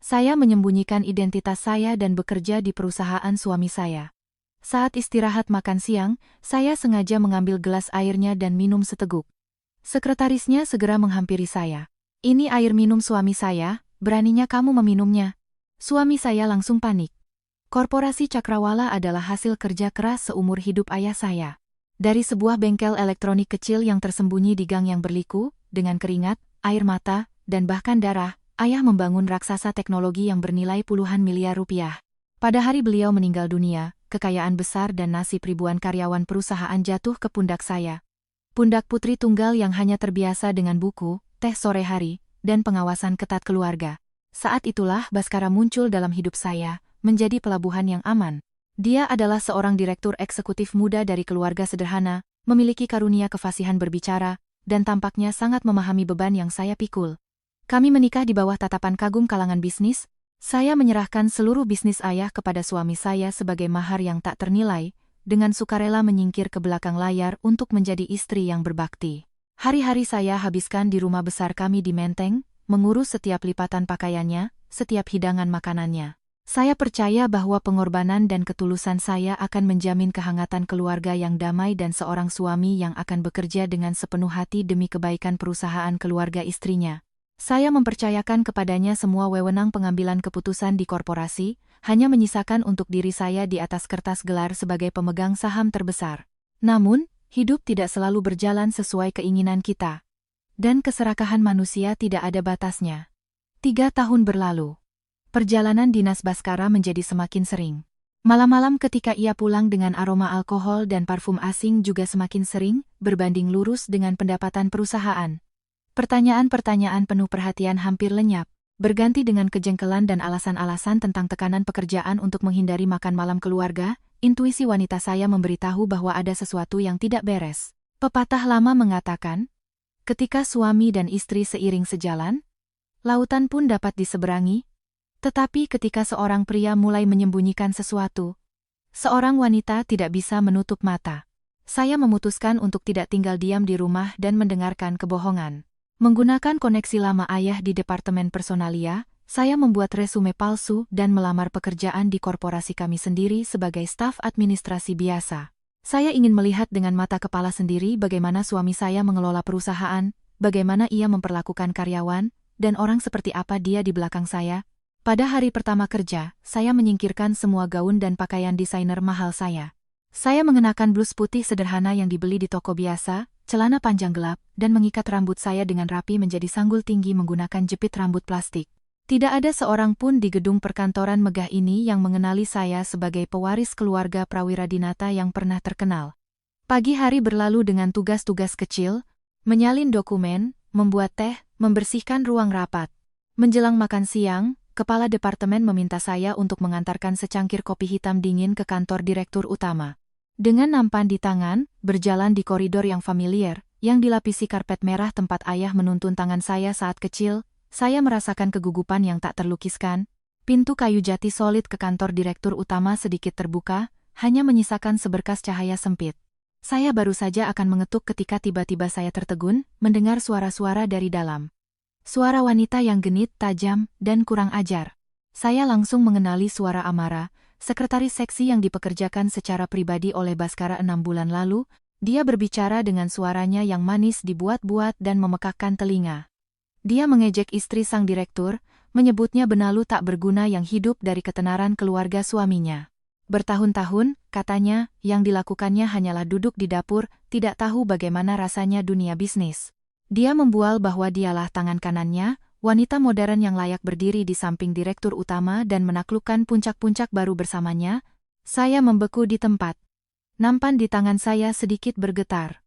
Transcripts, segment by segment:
Saya menyembunyikan identitas saya dan bekerja di perusahaan suami saya. Saat istirahat makan siang, saya sengaja mengambil gelas airnya dan minum seteguk. Sekretarisnya segera menghampiri saya. "Ini air minum suami saya, beraninya kamu meminumnya?" Suami saya langsung panik. Korporasi Cakrawala adalah hasil kerja keras seumur hidup ayah saya. Dari sebuah bengkel elektronik kecil yang tersembunyi di gang yang berliku, dengan keringat, air mata, dan bahkan darah, ayah membangun raksasa teknologi yang bernilai puluhan miliar rupiah. Pada hari beliau meninggal dunia, kekayaan besar dan nasib ribuan karyawan perusahaan jatuh ke pundak saya. Pundak putri tunggal yang hanya terbiasa dengan buku, teh sore hari, dan pengawasan ketat keluarga. Saat itulah Baskara muncul dalam hidup saya, menjadi pelabuhan yang aman. Dia adalah seorang direktur eksekutif muda dari keluarga sederhana, memiliki karunia kefasihan berbicara, dan tampaknya sangat memahami beban yang saya pikul. Kami menikah di bawah tatapan kagum kalangan bisnis. Saya menyerahkan seluruh bisnis ayah kepada suami saya sebagai mahar yang tak ternilai, dengan sukarela menyingkir ke belakang layar untuk menjadi istri yang berbakti. Hari-hari saya habiskan di rumah besar kami di Menteng, mengurus setiap lipatan pakaiannya, setiap hidangan makanannya. Saya percaya bahwa pengorbanan dan ketulusan saya akan menjamin kehangatan keluarga yang damai dan seorang suami yang akan bekerja dengan sepenuh hati demi kebaikan perusahaan keluarga istrinya. Saya mempercayakan kepadanya semua wewenang pengambilan keputusan di korporasi, hanya menyisakan untuk diri saya di atas kertas gelar sebagai pemegang saham terbesar. Namun, hidup tidak selalu berjalan sesuai keinginan kita. Dan keserakahan manusia tidak ada batasnya. 3 tahun berlalu. Perjalanan dinas Baskara menjadi semakin sering. Malam-malam ketika ia pulang dengan aroma alkohol dan parfum asing juga semakin sering, berbanding lurus dengan pendapatan perusahaan. Pertanyaan-pertanyaan penuh perhatian hampir lenyap, berganti dengan kejengkelan dan alasan-alasan tentang tekanan pekerjaan untuk menghindari makan malam keluarga. Intuisi wanita saya memberitahu bahwa ada sesuatu yang tidak beres. Pepatah lama mengatakan, ketika suami dan istri seiring sejalan, lautan pun dapat diseberangi. Tetapi ketika seorang pria mulai menyembunyikan sesuatu, seorang wanita tidak bisa menutup mata. Saya memutuskan untuk tidak tinggal diam di rumah dan mendengarkan kebohongan. Menggunakan koneksi lama ayah di Departemen Personalia, saya membuat resume palsu dan melamar pekerjaan di korporasi kami sendiri sebagai staf administrasi biasa. Saya ingin melihat dengan mata kepala sendiri bagaimana suami saya mengelola perusahaan, bagaimana ia memperlakukan karyawan, dan orang seperti apa dia di belakang saya. Pada hari pertama kerja, saya menyingkirkan semua gaun dan pakaian desainer mahal saya. Saya mengenakan blus putih sederhana yang dibeli di toko biasa, celana panjang gelap, dan mengikat rambut saya dengan rapi menjadi sanggul tinggi menggunakan jepit rambut plastik. Tidak ada seorang pun di gedung perkantoran megah ini yang mengenali saya sebagai pewaris keluarga Prawiradinata yang pernah terkenal. Pagi hari berlalu dengan tugas-tugas kecil, menyalin dokumen, membuat teh, membersihkan ruang rapat. Menjelang makan siang, Kepala Departemen meminta saya untuk mengantarkan secangkir kopi hitam dingin ke kantor Direktur Utama. Dengan nampan di tangan, berjalan di koridor yang familiar, yang dilapisi karpet merah tempat ayah menuntun tangan saya saat kecil, saya merasakan kegugupan yang tak terlukiskan. Pintu kayu jati solid ke kantor Direktur Utama sedikit terbuka, hanya menyisakan seberkas cahaya sempit. Saya baru saja akan mengetuk ketika tiba-tiba saya tertegun, mendengar suara-suara dari dalam. Suara wanita yang genit, tajam, dan kurang ajar. Saya langsung mengenali suara Amara, sekretaris seksi yang dipekerjakan secara pribadi oleh Baskara 6 bulan lalu. Dia berbicara dengan suaranya yang manis dibuat-buat dan memekakkan telinga. Dia mengejek istri sang direktur, menyebutnya benalu tak berguna yang hidup dari ketenaran keluarga suaminya. Bertahun-tahun, katanya, yang dilakukannya hanyalah duduk di dapur, tidak tahu bagaimana rasanya dunia bisnis. Dia membual bahwa dialah tangan kanannya, wanita modern yang layak berdiri di samping Direktur Utama dan menaklukkan puncak-puncak baru bersamanya. Saya membeku di tempat. Nampan di tangan saya sedikit bergetar.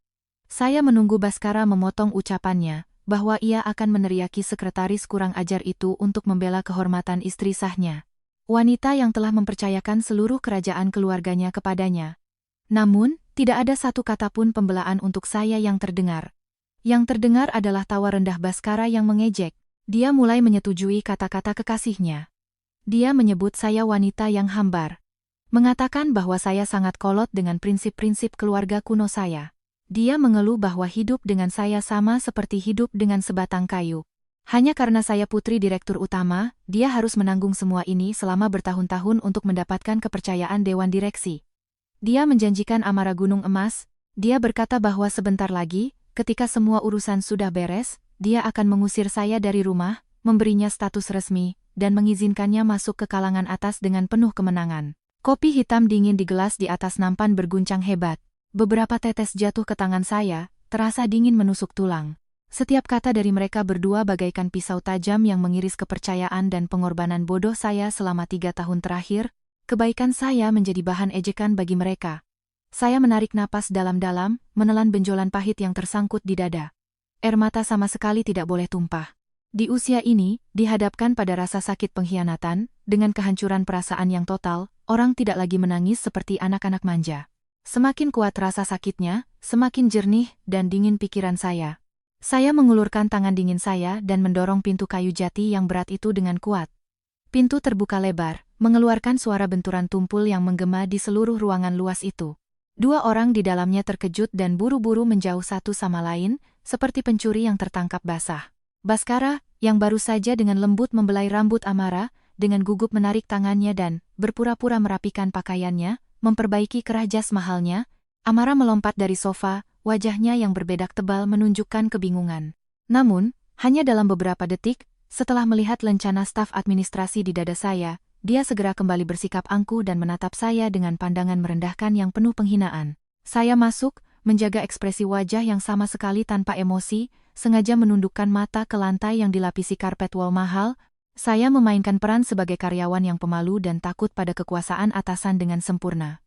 Saya menunggu Baskara memotong ucapannya, bahwa ia akan meneriaki sekretaris kurang ajar itu untuk membela kehormatan istri sahnya. Wanita yang telah mempercayakan seluruh kerajaan keluarganya kepadanya. Namun, tidak ada satu kata pun pembelaan untuk saya yang terdengar. Yang terdengar adalah tawa rendah Baskara yang mengejek. Dia mulai menyetujui kata-kata kekasihnya. Dia menyebut saya wanita yang hambar. Mengatakan bahwa saya sangat kolot dengan prinsip-prinsip keluarga kuno saya. Dia mengeluh bahwa hidup dengan saya sama seperti hidup dengan sebatang kayu. Hanya karena saya putri direktur utama, dia harus menanggung semua ini selama bertahun-tahun untuk mendapatkan kepercayaan dewan direksi. Dia menjanjikan amarah gunung emas. Dia berkata bahwa sebentar lagi, ketika semua urusan sudah beres, dia akan mengusir saya dari rumah, memberinya status resmi, dan mengizinkannya masuk ke kalangan atas dengan penuh kemenangan. Kopi hitam dingin di gelas di atas nampan berguncang hebat. Beberapa tetes jatuh ke tangan saya, terasa dingin menusuk tulang. Setiap kata dari mereka berdua bagaikan pisau tajam yang mengiris kepercayaan dan pengorbanan bodoh saya selama 3 tahun terakhir. Kebaikan saya menjadi bahan ejekan bagi mereka. Saya menarik napas dalam-dalam, menelan benjolan pahit yang tersangkut di dada. Air mata sama sekali tidak boleh tumpah. Di usia ini, dihadapkan pada rasa sakit pengkhianatan, dengan kehancuran perasaan yang total, orang tidak lagi menangis seperti anak-anak manja. Semakin kuat rasa sakitnya, semakin jernih dan dingin pikiran saya. Saya mengulurkan tangan dingin saya dan mendorong pintu kayu jati yang berat itu dengan kuat. Pintu terbuka lebar, mengeluarkan suara benturan tumpul yang menggema di seluruh ruangan luas itu. 2 orang di dalamnya terkejut dan buru-buru menjauh satu sama lain, seperti pencuri yang tertangkap basah. Baskara, yang baru saja dengan lembut membelai rambut Amara, dengan gugup menarik tangannya dan berpura-pura merapikan pakaiannya, memperbaiki kerah jas mahalnya. Amara melompat dari sofa, wajahnya yang berbedak tebal menunjukkan kebingungan. Namun, hanya dalam beberapa detik, setelah melihat lencana staf administrasi di dada saya, dia segera kembali bersikap angkuh dan menatap saya dengan pandangan merendahkan yang penuh penghinaan. Saya masuk, menjaga ekspresi wajah yang sama sekali tanpa emosi, sengaja menundukkan mata ke lantai yang dilapisi karpet wol mahal. Saya memainkan peran sebagai karyawan yang pemalu dan takut pada kekuasaan atasan dengan sempurna.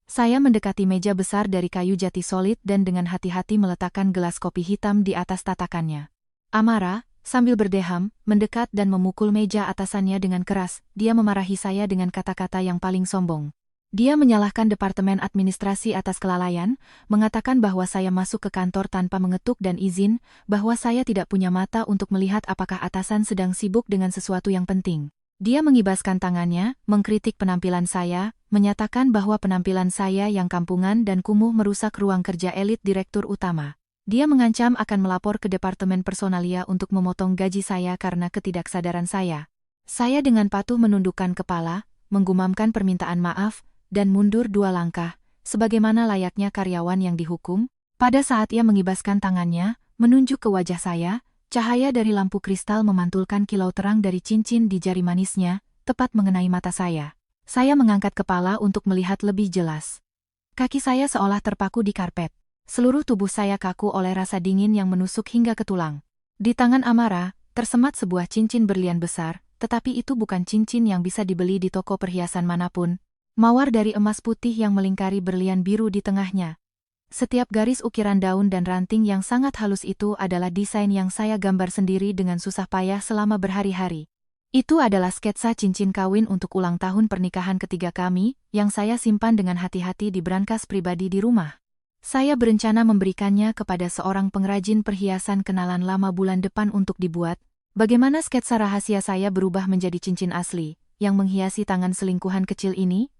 Saya mendekati meja besar dari kayu jati solid dan dengan hati-hati meletakkan gelas kopi hitam di atas tatakannya. Amara, sambil berdeham, mendekat dan memukul meja atasannya dengan keras. Dia memarahi saya dengan kata-kata yang paling sombong. Dia menyalahkan Departemen Administrasi atas kelalaian, mengatakan bahwa saya masuk ke kantor tanpa mengetuk dan izin, bahwa saya tidak punya mata untuk melihat apakah atasan sedang sibuk dengan sesuatu yang penting. Dia mengibaskan tangannya, mengkritik penampilan saya, menyatakan bahwa penampilan saya yang kampungan dan kumuh merusak ruang kerja elit direktur utama. Dia mengancam akan melapor ke Departemen Personalia untuk memotong gaji saya karena ketidaksadaran saya. Saya dengan patuh menundukkan kepala, menggumamkan permintaan maaf, dan mundur 2 langkah, sebagaimana layaknya karyawan yang dihukum. Pada saat ia mengibaskan tangannya, menunjuk ke wajah saya, cahaya dari lampu kristal memantulkan kilau terang dari cincin di jari manisnya, tepat mengenai mata saya. Saya mengangkat kepala untuk melihat lebih jelas. Kaki saya seolah terpaku di karpet. Seluruh tubuh saya kaku oleh rasa dingin yang menusuk hingga ke tulang. Di tangan Amara, tersemat sebuah cincin berlian besar, tetapi itu bukan cincin yang bisa dibeli di toko perhiasan manapun. Mawar dari emas putih yang melingkari berlian biru di tengahnya. Setiap garis ukiran daun dan ranting yang sangat halus itu adalah desain yang saya gambar sendiri dengan susah payah selama berhari-hari. Itu adalah sketsa cincin kawin untuk ulang tahun pernikahan ketiga kami, yang saya simpan dengan hati-hati di brankas pribadi di rumah. Saya berencana memberikannya kepada seorang pengrajin perhiasan kenalan lama bulan depan untuk dibuat. Bagaimana sketsa rahasia saya berubah menjadi cincin asli, yang menghiasi tangan selingkuhan kecil ini?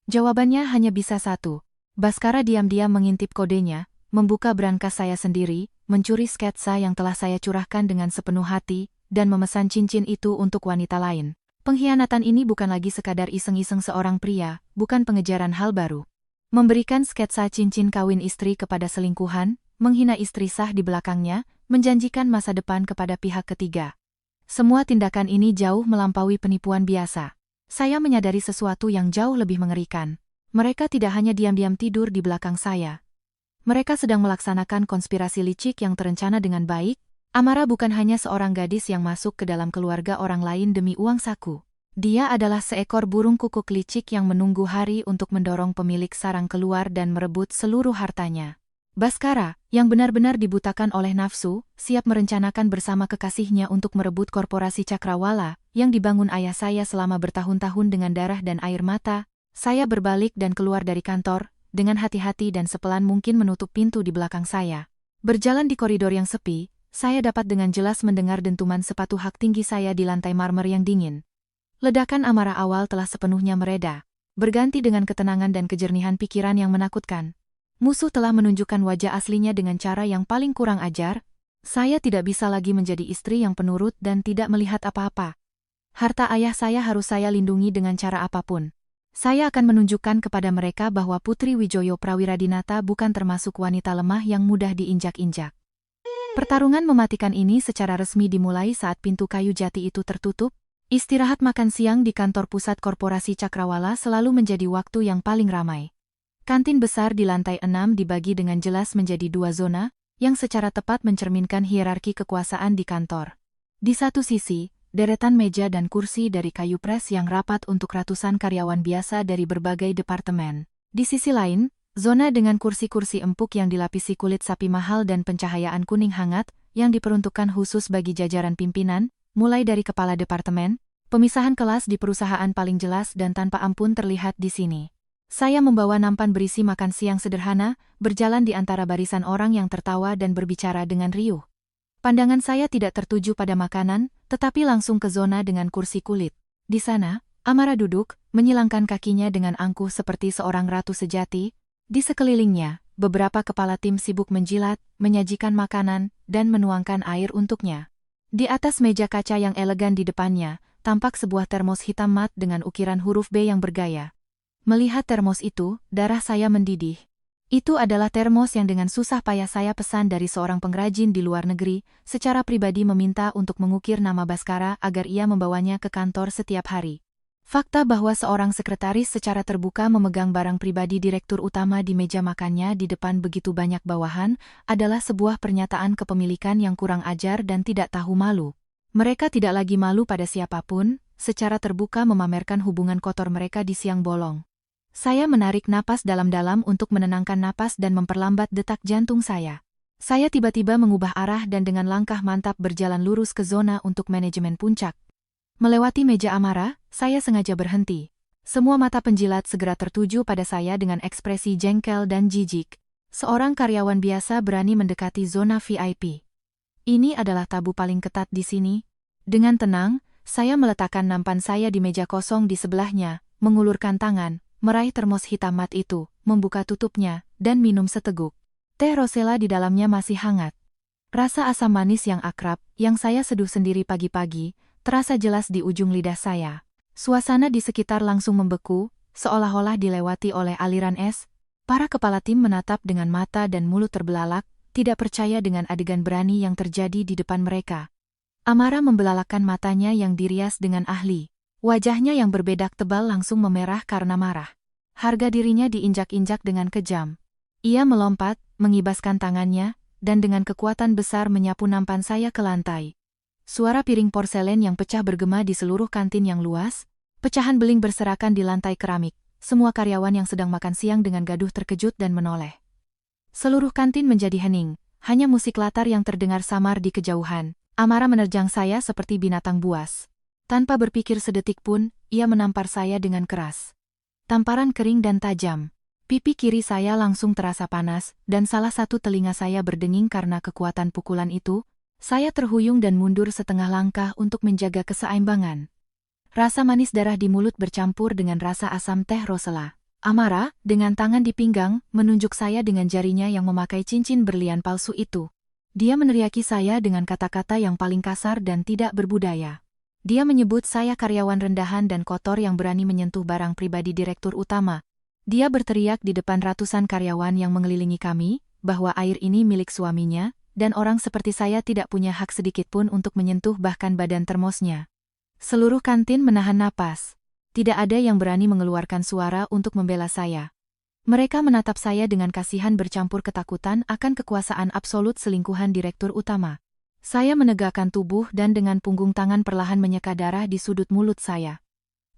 Jawabannya hanya bisa satu. Baskara diam-diam mengintip kodenya, membuka brankas saya sendiri, mencuri sketsa yang telah saya curahkan dengan sepenuh hati, dan memesan cincin itu untuk wanita lain. Pengkhianatan ini bukan lagi sekadar iseng-iseng seorang pria, bukan pengejaran hal baru. Memberikan sketsa cincin kawin istri kepada selingkuhan, menghina istri sah di belakangnya, menjanjikan masa depan kepada pihak ketiga. Semua tindakan ini jauh melampaui penipuan biasa. Saya menyadari sesuatu yang jauh lebih mengerikan. Mereka tidak hanya diam-diam tidur di belakang saya. Mereka sedang melaksanakan konspirasi licik yang terencana dengan baik. Amara bukan hanya seorang gadis yang masuk ke dalam keluarga orang lain demi uang saku. Dia adalah seekor burung kukuk licik yang menunggu hari untuk mendorong pemilik sarang keluar dan merebut seluruh hartanya. Baskara, yang benar-benar dibutakan oleh nafsu, siap merencanakan bersama kekasihnya untuk merebut korporasi Cakrawala, yang dibangun ayah saya selama bertahun-tahun dengan darah dan air mata. Saya berbalik dan keluar dari kantor, dengan hati-hati dan sepelan mungkin menutup pintu di belakang saya. Berjalan di koridor yang sepi, saya dapat dengan jelas mendengar dentuman sepatu hak tinggi saya di lantai marmer yang dingin. Ledakan amarah awal telah sepenuhnya mereda, berganti dengan ketenangan dan kejernihan pikiran yang menakutkan. Musuh telah menunjukkan wajah aslinya dengan cara yang paling kurang ajar. Saya tidak bisa lagi menjadi istri yang penurut dan tidak melihat apa-apa. Harta ayah saya harus saya lindungi dengan cara apapun. Saya akan menunjukkan kepada mereka bahwa Putri Wijoyo Prawiradinata bukan termasuk wanita lemah yang mudah diinjak-injak. Pertarungan mematikan ini secara resmi dimulai saat pintu kayu jati itu tertutup. Istirahat makan siang di kantor pusat korporasi Cakrawala selalu menjadi waktu yang paling ramai. Kantin besar di lantai 6 dibagi dengan jelas menjadi 2 zona, yang secara tepat mencerminkan hierarki kekuasaan di kantor. Di satu sisi, deretan meja dan kursi dari kayu pres yang rapat untuk ratusan karyawan biasa dari berbagai departemen. Di sisi lain, zona dengan kursi-kursi empuk yang dilapisi kulit sapi mahal dan pencahayaan kuning hangat, yang diperuntukkan khusus bagi jajaran pimpinan, mulai dari kepala departemen. Pemisahan kelas di perusahaan paling jelas dan tanpa ampun terlihat di sini. Saya membawa nampan berisi makan siang sederhana, berjalan di antara barisan orang yang tertawa dan berbicara dengan riuh. Pandangan saya tidak tertuju pada makanan, tetapi langsung ke zona dengan kursi kulit. Di sana, Amara duduk, menyilangkan kakinya dengan angkuh seperti seorang ratu sejati. Di sekelilingnya, beberapa kepala tim sibuk menjilat, menyajikan makanan, dan menuangkan air untuknya. Di atas meja kaca yang elegan di depannya, tampak sebuah termos hitam mat dengan ukiran huruf B yang bergaya. Melihat termos itu, darah saya mendidih. Itu adalah termos yang dengan susah payah saya pesan dari seorang pengrajin di luar negeri, secara pribadi meminta untuk mengukir nama Baskara agar ia membawanya ke kantor setiap hari. Fakta bahwa seorang sekretaris secara terbuka memegang barang pribadi direktur utama di meja makannya di depan begitu banyak bawahan, adalah sebuah pernyataan kepemilikan yang kurang ajar dan tidak tahu malu. Mereka tidak lagi malu pada siapapun, secara terbuka memamerkan hubungan kotor mereka di siang bolong. Saya menarik napas dalam-dalam untuk menenangkan napas dan memperlambat detak jantung saya. Saya tiba-tiba mengubah arah dan dengan langkah mantap berjalan lurus ke zona untuk manajemen puncak. Melewati meja Amara, saya sengaja berhenti. Semua mata penjilat segera tertuju pada saya dengan ekspresi jengkel dan jijik. Seorang karyawan biasa berani mendekati zona VIP. Ini adalah tabu paling ketat di sini. Dengan tenang, saya meletakkan nampan saya di meja kosong di sebelahnya, mengulurkan tangan, meraih termos hitam mat itu, membuka tutupnya, dan minum seteguk. Teh rosella di dalamnya masih hangat. Rasa asam manis yang akrab, yang saya seduh sendiri pagi-pagi, terasa jelas di ujung lidah saya. Suasana di sekitar langsung membeku, seolah-olah dilewati oleh aliran es. Para kepala tim menatap dengan mata dan mulut terbelalak, tidak percaya dengan adegan berani yang terjadi di depan mereka. Amara membelalakkan matanya yang dirias dengan ahli. Wajahnya yang berbedak tebal langsung memerah karena marah. Harga dirinya diinjak-injak dengan kejam. Ia melompat, mengibaskan tangannya, dan dengan kekuatan besar menyapu nampan saya ke lantai. Suara piring porselen yang pecah bergema di seluruh kantin yang luas, pecahan beling berserakan di lantai keramik. Semua karyawan yang sedang makan siang dengan gaduh terkejut dan menoleh. Seluruh kantin menjadi hening, hanya musik latar yang terdengar samar di kejauhan. Amara menerjang saya seperti binatang buas. Tanpa berpikir sedetik pun, ia menampar saya dengan keras. Tamparan kering dan tajam. Pipi kiri saya langsung terasa panas, dan salah satu telinga saya berdenging karena kekuatan pukulan itu. Saya terhuyung dan mundur setengah langkah untuk menjaga keseimbangan. Rasa manis darah di mulut bercampur dengan rasa asam teh rosella. Amara, dengan tangan di pinggang, menunjuk saya dengan jarinya yang memakai cincin berlian palsu itu. Dia meneriaki saya dengan kata-kata yang paling kasar dan tidak berbudaya. Dia menyebut saya karyawan rendahan dan kotor yang berani menyentuh barang pribadi direktur utama. Dia berteriak di depan ratusan karyawan yang mengelilingi kami, bahwa air ini milik suaminya, dan orang seperti saya tidak punya hak sedikitpun untuk menyentuh bahkan badan termosnya. Seluruh kantin menahan napas. Tidak ada yang berani mengeluarkan suara untuk membela saya. Mereka menatap saya dengan kasihan bercampur ketakutan akan kekuasaan absolut selingkuhan direktur utama. Saya menegakkan tubuh dan dengan punggung tangan perlahan menyeka darah di sudut mulut saya.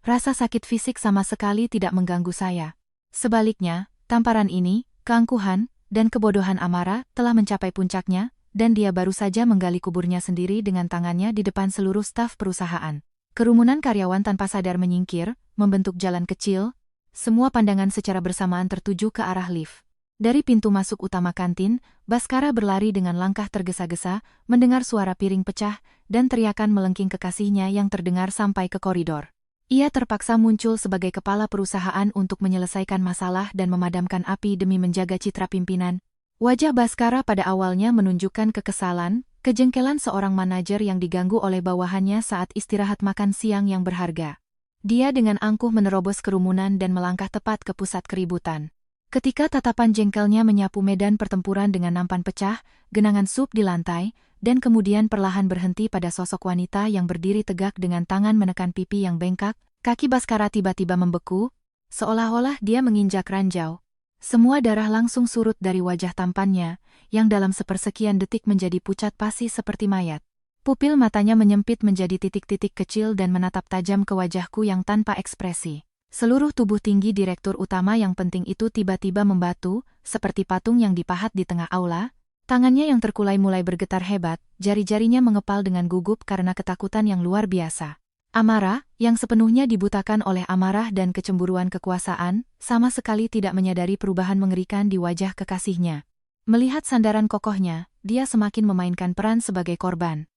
Rasa sakit fisik sama sekali tidak mengganggu saya. Sebaliknya, tamparan ini, keangkuhan, dan kebodohan Amara telah mencapai puncaknya, dan dia baru saja menggali kuburnya sendiri dengan tangannya di depan seluruh staf perusahaan. Kerumunan karyawan tanpa sadar menyingkir, membentuk jalan kecil. Semua pandangan secara bersamaan tertuju ke arah lift. Dari pintu masuk utama kantin, Baskara berlari dengan langkah tergesa-gesa, mendengar suara piring pecah, dan teriakan melengking kekasihnya yang terdengar sampai ke koridor. Ia terpaksa muncul sebagai kepala perusahaan untuk menyelesaikan masalah dan memadamkan api demi menjaga citra pimpinan. Wajah Baskara pada awalnya menunjukkan kekesalan, Kejengkelan seorang manajer yang diganggu oleh bawahannya saat istirahat makan siang yang berharga. Dia dengan angkuh menerobos kerumunan dan melangkah tepat ke pusat keributan. Ketika tatapan jengkelnya menyapu medan pertempuran dengan nampan pecah, genangan sup di lantai, dan kemudian perlahan berhenti pada sosok wanita yang berdiri tegak dengan tangan menekan pipi yang bengkak, kaki Baskara tiba-tiba membeku, seolah-olah dia menginjak ranjau. Semua darah langsung surut dari wajah tampannya, yang dalam sepersekian detik menjadi pucat pasi seperti mayat. Pupil matanya menyempit menjadi titik-titik kecil dan menatap tajam ke wajahku yang tanpa ekspresi. Seluruh tubuh tinggi direktur utama yang penting itu tiba-tiba membatu, seperti patung yang dipahat di tengah aula. Tangannya yang terkulai mulai bergetar hebat, jari-jarinya mengepal dengan gugup karena ketakutan yang luar biasa. Amarah, yang sepenuhnya dibutakan oleh amarah dan kecemburuan kekuasaan, sama sekali tidak menyadari perubahan mengerikan di wajah kekasihnya. Melihat sandaran kokohnya, dia semakin memainkan peran sebagai korban.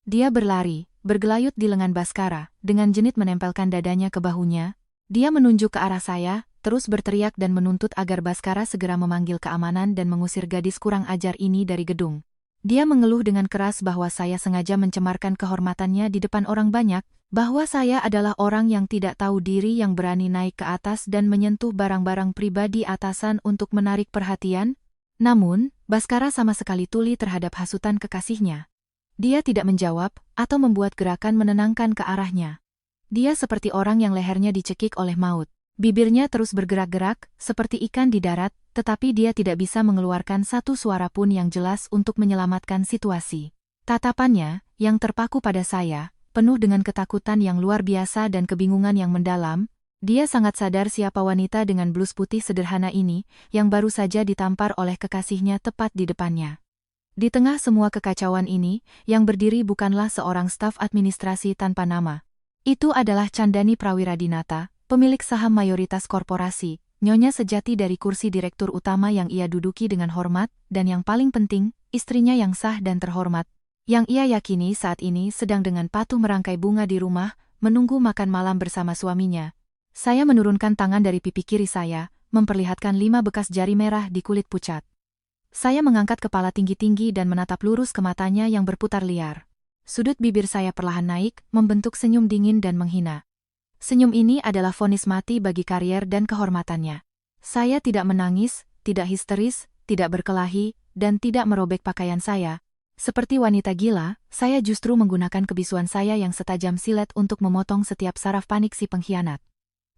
Dia berlari, bergelayut di lengan Baskara, dengan jenit menempelkan dadanya ke bahunya. Dia menunjuk ke arah saya, terus berteriak dan menuntut agar Baskara segera memanggil keamanan dan mengusir gadis kurang ajar ini dari gedung. Dia mengeluh dengan keras bahwa saya sengaja mencemarkan kehormatannya di depan orang banyak, bahwa saya adalah orang yang tidak tahu diri yang berani naik ke atas dan menyentuh barang-barang pribadi atasan untuk menarik perhatian. Namun, Baskara sama sekali tuli terhadap hasutan kekasihnya. Dia tidak menjawab, atau membuat gerakan menenangkan ke arahnya. Dia seperti orang yang lehernya dicekik oleh maut. Bibirnya terus bergerak-gerak, seperti ikan di darat, tetapi dia tidak bisa mengeluarkan satu suara pun yang jelas untuk menyelamatkan situasi. Tatapannya, yang terpaku pada saya, penuh dengan ketakutan yang luar biasa dan kebingungan yang mendalam. Dia sangat sadar siapa wanita dengan blus putih sederhana ini, yang baru saja ditampar oleh kekasihnya tepat di depannya. Di tengah semua kekacauan ini, yang berdiri bukanlah seorang staf administrasi tanpa nama. Itu adalah Chandani Prawiradinata, pemilik saham mayoritas korporasi, nyonya sejati dari kursi direktur utama yang ia duduki dengan hormat, dan yang paling penting, istrinya yang sah dan terhormat, yang ia yakini saat ini sedang dengan patuh merangkai bunga di rumah, menunggu makan malam bersama suaminya. Saya menurunkan tangan dari pipi kiri saya, memperlihatkan 5 bekas jari merah di kulit pucat. Saya mengangkat kepala tinggi-tinggi dan menatap lurus ke matanya yang berputar liar. Sudut bibir saya perlahan naik, membentuk senyum dingin dan menghina. Senyum ini adalah vonis mati bagi karier dan kehormatannya. Saya tidak menangis, tidak histeris, tidak berkelahi, dan tidak merobek pakaian saya. Seperti wanita gila, saya justru menggunakan kebisuan saya yang setajam silet untuk memotong setiap saraf panik si pengkhianat.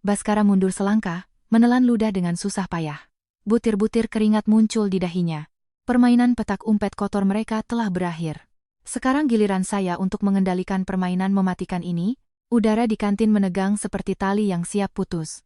Baskara mundur selangkah, menelan ludah dengan susah payah. Butir-butir keringat muncul di dahinya. Permainan petak umpet kotor mereka telah berakhir. Sekarang giliran saya untuk mengendalikan permainan mematikan ini. Udara di kantin menegang seperti tali yang siap putus.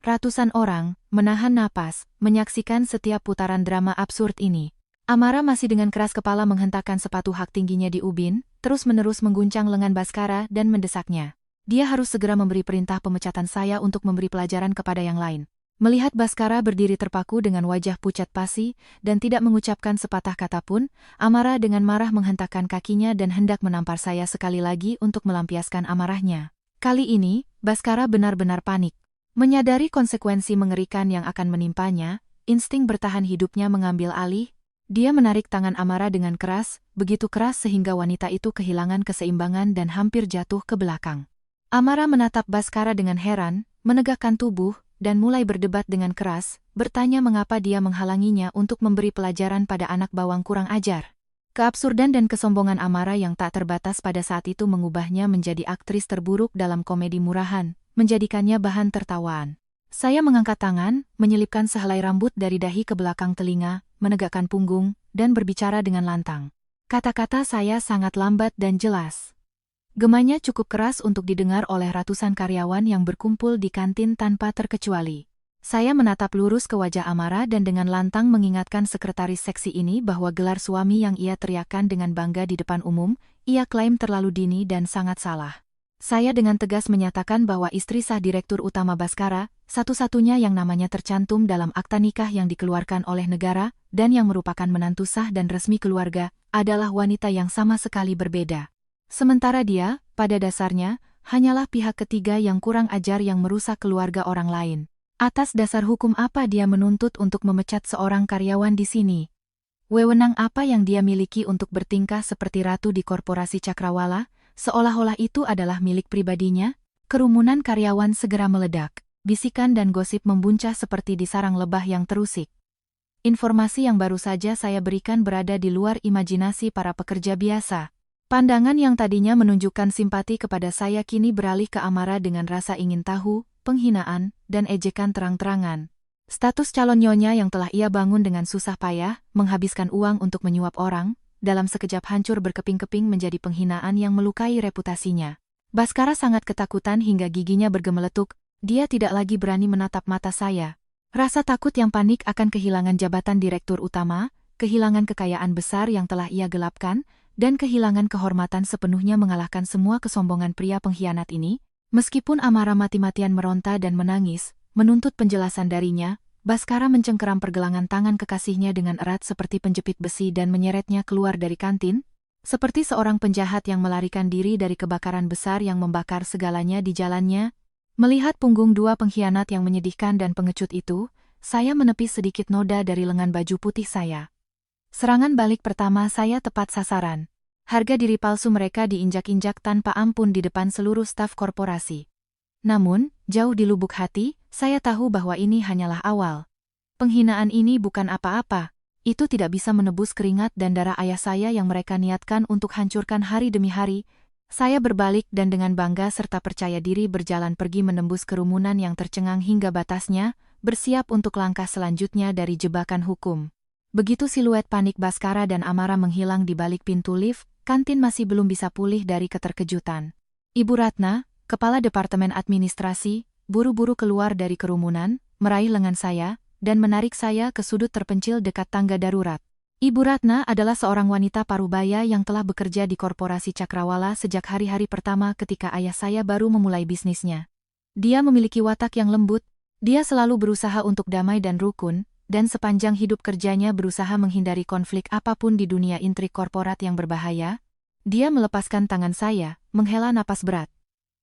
Ratusan orang, menahan napas, menyaksikan setiap putaran drama absurd ini. Amara masih dengan keras kepala menghentakkan sepatu hak tingginya di ubin, terus-menerus mengguncang lengan Baskara dan mendesaknya. Dia harus segera memberi perintah pemecatan saya untuk memberi pelajaran kepada yang lain. Melihat Baskara berdiri terpaku dengan wajah pucat pasi, dan tidak mengucapkan sepatah kata pun, Amara dengan marah menghentakkan kakinya dan hendak menampar saya sekali lagi untuk melampiaskan amarahnya. Kali ini, Baskara benar-benar panik. Menyadari konsekuensi mengerikan yang akan menimpanya, insting bertahan hidupnya mengambil alih. Dia menarik tangan Amara dengan keras, begitu keras sehingga wanita itu kehilangan keseimbangan dan hampir jatuh ke belakang. Amara menatap Baskara dengan heran, menegakkan tubuh, dan mulai berdebat dengan keras, bertanya mengapa dia menghalanginya untuk memberi pelajaran pada anak bawang kurang ajar. Keabsurdan dan kesombongan Amara yang tak terbatas pada saat itu mengubahnya menjadi aktris terburuk dalam komedi murahan, menjadikannya bahan tertawaan. Saya mengangkat tangan, menyelipkan sehelai rambut dari dahi ke belakang telinga, menegakkan punggung, dan berbicara dengan lantang. Kata-kata saya sangat lambat dan jelas. Gemanya cukup keras untuk didengar oleh ratusan karyawan yang berkumpul di kantin tanpa terkecuali. Saya menatap lurus ke wajah Amara dan dengan lantang mengingatkan sekretaris seksi ini bahwa gelar suami yang ia teriakkan dengan bangga di depan umum, ia klaim terlalu dini dan sangat salah. Saya dengan tegas menyatakan bahwa istri sah Direktur Utama Baskara, satu-satunya yang namanya tercantum dalam akta nikah yang dikeluarkan oleh negara, dan yang merupakan menantu sah dan resmi keluarga, adalah wanita yang sama sekali berbeda. Sementara dia, pada dasarnya, hanyalah pihak ketiga yang kurang ajar yang merusak keluarga orang lain. Atas dasar hukum apa dia menuntut untuk memecat seorang karyawan di sini? Wewenang apa yang dia miliki untuk bertingkah seperti ratu di korporasi Cakrawala, seolah-olah itu adalah milik pribadinya? Kerumunan karyawan segera meledak. Bisikan dan gosip membuncah seperti di sarang lebah yang terusik. Informasi yang baru saja saya berikan berada di luar imajinasi para pekerja biasa. Pandangan yang tadinya menunjukkan simpati kepada saya kini beralih ke amarah dengan rasa ingin tahu, penghinaan, dan ejekan terang-terangan. Status calon nyonya yang telah ia bangun dengan susah payah, menghabiskan uang untuk menyuap orang, dalam sekejap hancur berkeping-keping menjadi penghinaan yang melukai reputasinya. Baskara sangat ketakutan hingga giginya bergemeletuk. Dia tidak lagi berani menatap mata saya. Rasa takut yang panik akan kehilangan jabatan direktur utama, kehilangan kekayaan besar yang telah ia gelapkan, dan kehilangan kehormatan sepenuhnya mengalahkan semua kesombongan pria pengkhianat ini. Meskipun amarah mati-matian meronta dan menangis, menuntut penjelasan darinya, Baskara mencengkeram pergelangan tangan kekasihnya dengan erat seperti penjepit besi dan menyeretnya keluar dari kantin, seperti seorang penjahat yang melarikan diri dari kebakaran besar yang membakar segalanya di jalannya. Melihat punggung dua pengkhianat yang menyedihkan dan pengecut itu, saya menepis sedikit noda dari lengan baju putih saya. Serangan balik pertama saya tepat sasaran. Harga diri palsu mereka diinjak-injak tanpa ampun di depan seluruh staf korporasi. Namun, jauh di lubuk hati, saya tahu bahwa ini hanyalah awal. Penghinaan ini bukan apa-apa. Itu tidak bisa menebus keringat dan darah ayah saya yang mereka niatkan untuk hancurkan hari demi hari. Saya berbalik dan dengan bangga serta percaya diri berjalan pergi menembus kerumunan yang tercengang hingga batasnya, bersiap untuk langkah selanjutnya dari jebakan hukum. Begitu siluet panik Baskara dan amarah menghilang di balik pintu lift, kantin masih belum bisa pulih dari keterkejutan. Ibu Ratna, kepala departemen administrasi, buru-buru keluar dari kerumunan, meraih lengan saya, dan menarik saya ke sudut terpencil dekat tangga darurat. Ibu Ratna adalah seorang wanita parubaya yang telah bekerja di korporasi Cakrawala sejak hari-hari pertama ketika ayah saya baru memulai bisnisnya. Dia memiliki watak yang lembut, dia selalu berusaha untuk damai dan rukun, dan sepanjang hidup kerjanya berusaha menghindari konflik apapun di dunia intrik korporat yang berbahaya. Dia melepaskan tangan saya, menghela napas berat.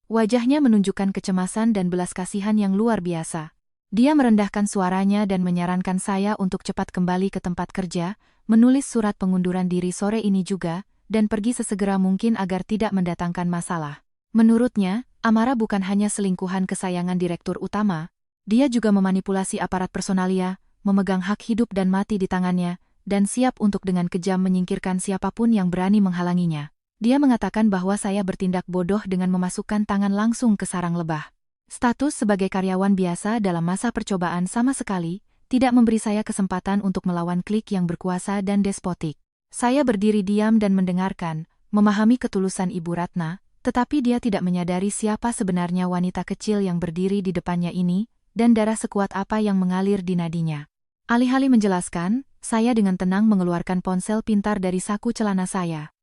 Wajahnya menunjukkan kecemasan dan belas kasihan yang luar biasa. Dia merendahkan suaranya dan menyarankan saya untuk cepat kembali ke tempat kerja, menulis surat pengunduran diri sore ini juga, dan pergi sesegera mungkin agar tidak mendatangkan masalah. Menurutnya, Amara bukan hanya selingkuhan kesayangan direktur utama, dia juga memanipulasi aparat personalia, memegang hak hidup dan mati di tangannya, dan siap untuk dengan kejam menyingkirkan siapapun yang berani menghalanginya. Dia mengatakan bahwa saya bertindak bodoh dengan memasukkan tangan langsung ke sarang lebah. Status sebagai karyawan biasa dalam masa percobaan sama sekali tidak memberi saya kesempatan untuk melawan klik yang berkuasa dan despotik. Saya berdiri diam dan mendengarkan, memahami ketulusan Ibu Ratna, tetapi dia tidak menyadari siapa sebenarnya wanita kecil yang berdiri di depannya ini, dan darah sekuat apa yang mengalir di nadinya. Alih-alih menjelaskan, saya dengan tenang mengeluarkan ponsel pintar dari saku celana saya.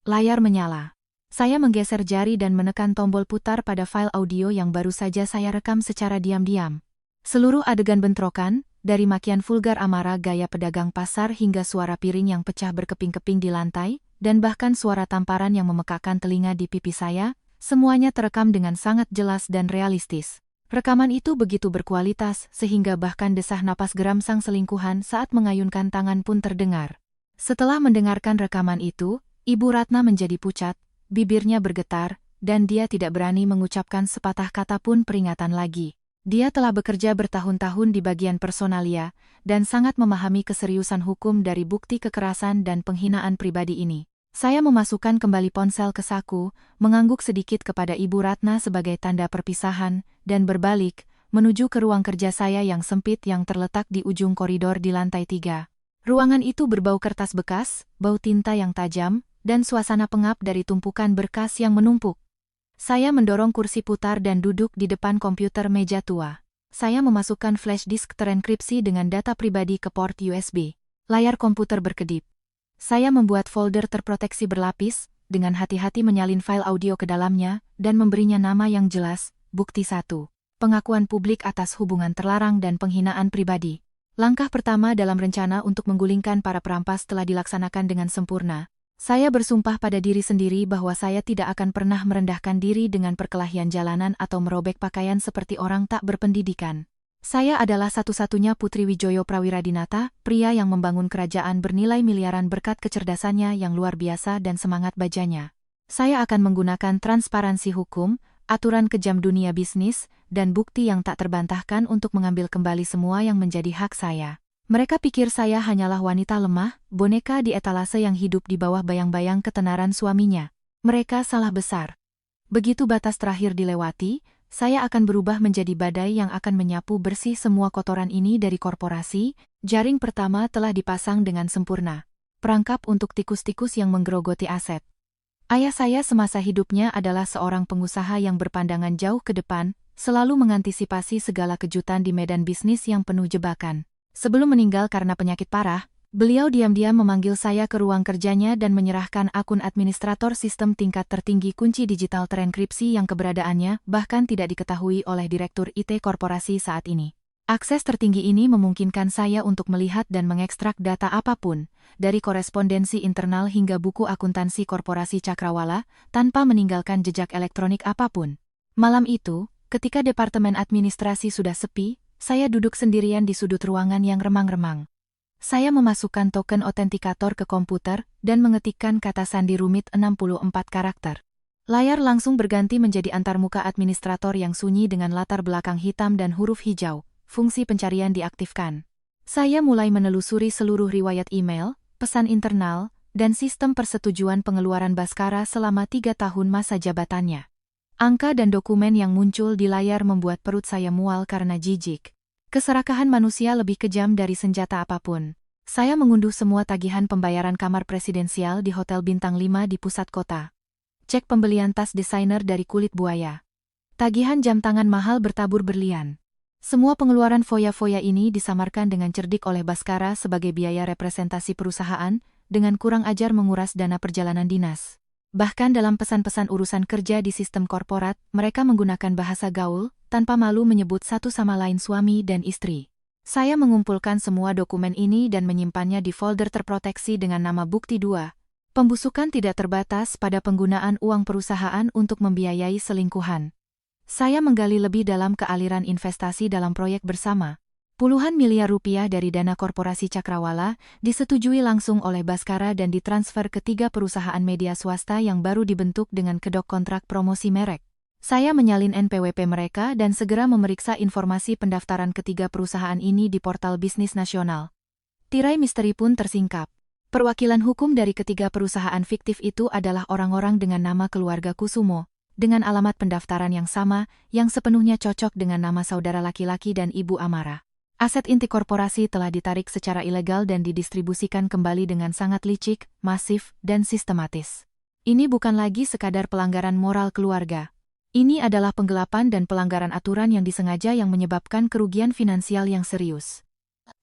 Layar menyala. Saya menggeser jari dan menekan tombol putar pada file audio yang baru saja saya rekam secara diam-diam. Seluruh adegan bentrokan, dari makian vulgar Amara gaya pedagang pasar hingga suara piring yang pecah berkeping-keping di lantai, dan bahkan suara tamparan yang memekakkan telinga di pipi saya, semuanya terekam dengan sangat jelas dan realistis. Rekaman itu begitu berkualitas sehingga bahkan desah napas geram sang selingkuhan saat mengayunkan tangan pun terdengar. Setelah mendengarkan rekaman itu, Ibu Ratna menjadi pucat, bibirnya bergetar, dan dia tidak berani mengucapkan sepatah kata pun peringatan lagi. Dia telah bekerja bertahun-tahun di bagian personalia, dan sangat memahami keseriusan hukum dari bukti kekerasan dan penghinaan pribadi ini. Saya memasukkan kembali ponsel ke saku, mengangguk sedikit kepada Ibu Ratna sebagai tanda perpisahan, dan berbalik, menuju ke ruang kerja saya yang sempit yang terletak di ujung koridor di lantai 3. Ruangan itu berbau kertas bekas, bau tinta yang tajam, dan suasana pengap dari tumpukan berkas yang menumpuk. Saya mendorong kursi putar dan duduk di depan komputer meja tua. Saya memasukkan flash disk terenkripsi dengan data pribadi ke port USB. Layar komputer berkedip. Saya membuat folder terproteksi berlapis, dengan hati-hati menyalin file audio ke dalamnya, dan memberinya nama yang jelas, Bukti 1. Pengakuan publik atas hubungan terlarang dan penghinaan pribadi. Langkah pertama dalam rencana untuk menggulingkan para perampas telah dilaksanakan dengan sempurna. Saya bersumpah pada diri sendiri bahwa saya tidak akan pernah merendahkan diri dengan perkelahian jalanan atau merobek pakaian seperti orang tak berpendidikan. Saya adalah satu-satunya Putri Wijoyo Prawiradinata, pria yang membangun kerajaan bernilai miliaran berkat kecerdasannya yang luar biasa dan semangat bajanya. Saya akan menggunakan transparansi hukum, aturan kejam dunia bisnis, dan bukti yang tak terbantahkan untuk mengambil kembali semua yang menjadi hak saya. Mereka pikir saya hanyalah wanita lemah, boneka di etalase yang hidup di bawah bayang-bayang ketenaran suaminya. Mereka salah besar. Begitu batas terakhir dilewati, saya akan berubah menjadi badai yang akan menyapu bersih semua kotoran ini dari korporasi. Jaring pertama telah dipasang dengan sempurna. Perangkap untuk tikus-tikus yang menggerogoti aset. Ayah saya semasa hidupnya adalah seorang pengusaha yang berpandangan jauh ke depan, selalu mengantisipasi segala kejutan di medan bisnis yang penuh jebakan. Sebelum meninggal karena penyakit parah, beliau diam-diam memanggil saya ke ruang kerjanya dan menyerahkan akun administrator sistem tingkat tertinggi kunci digital terenkripsi yang keberadaannya bahkan tidak diketahui oleh Direktur IT korporasi saat ini. Akses tertinggi ini memungkinkan saya untuk melihat dan mengekstrak data apapun, dari korespondensi internal hingga buku akuntansi korporasi Cakrawala, tanpa meninggalkan jejak elektronik apapun. Malam itu, ketika departemen administrasi sudah sepi, saya duduk sendirian di sudut ruangan yang remang-remang. Saya memasukkan token otentikator ke komputer dan mengetikkan kata sandi rumit 64 karakter. Layar langsung berganti menjadi antarmuka administrator yang sunyi dengan latar belakang hitam dan huruf hijau. Fungsi pencarian diaktifkan. Saya mulai menelusuri seluruh riwayat email, pesan internal, dan sistem persetujuan pengeluaran Baskara selama 3 tahun masa jabatannya. Angka dan dokumen yang muncul di layar membuat perut saya mual karena jijik. Keserakahan manusia lebih kejam dari senjata apapun. Saya mengunduh semua tagihan pembayaran kamar presidensial di Hotel Bintang 5 di pusat kota. Cek pembelian tas desainer dari kulit buaya. Tagihan jam tangan mahal bertabur berlian. Semua pengeluaran foya-foya ini disamarkan dengan cerdik oleh Baskara sebagai biaya representasi perusahaan, dengan kurang ajar menguras dana perjalanan dinas. Bahkan dalam pesan-pesan urusan kerja di sistem korporat, mereka menggunakan bahasa gaul, tanpa malu menyebut satu sama lain suami dan istri. Saya mengumpulkan semua dokumen ini dan menyimpannya di folder terproteksi dengan nama Bukti 2. Pembusukan tidak terbatas pada penggunaan uang perusahaan untuk membiayai selingkuhan. Saya menggali lebih dalam ke aliran investasi dalam proyek bersama. Puluhan miliar rupiah dari dana korporasi Cakrawala disetujui langsung oleh Baskara dan ditransfer ke 3 perusahaan media swasta yang baru dibentuk dengan kedok kontrak promosi merek. Saya menyalin NPWP mereka dan segera memeriksa informasi pendaftaran ketiga perusahaan ini di portal bisnis nasional. Tirai misteri pun tersingkap. Perwakilan hukum dari ketiga perusahaan fiktif itu adalah orang-orang dengan nama keluarga Kusumo, dengan alamat pendaftaran yang sama, yang sepenuhnya cocok dengan nama saudara laki-laki dan Ibu Amara. Aset inti korporasi telah ditarik secara ilegal dan didistribusikan kembali dengan sangat licik, masif, dan sistematis. Ini bukan lagi sekadar pelanggaran moral keluarga. Ini adalah penggelapan dan pelanggaran aturan yang disengaja yang menyebabkan kerugian finansial yang serius.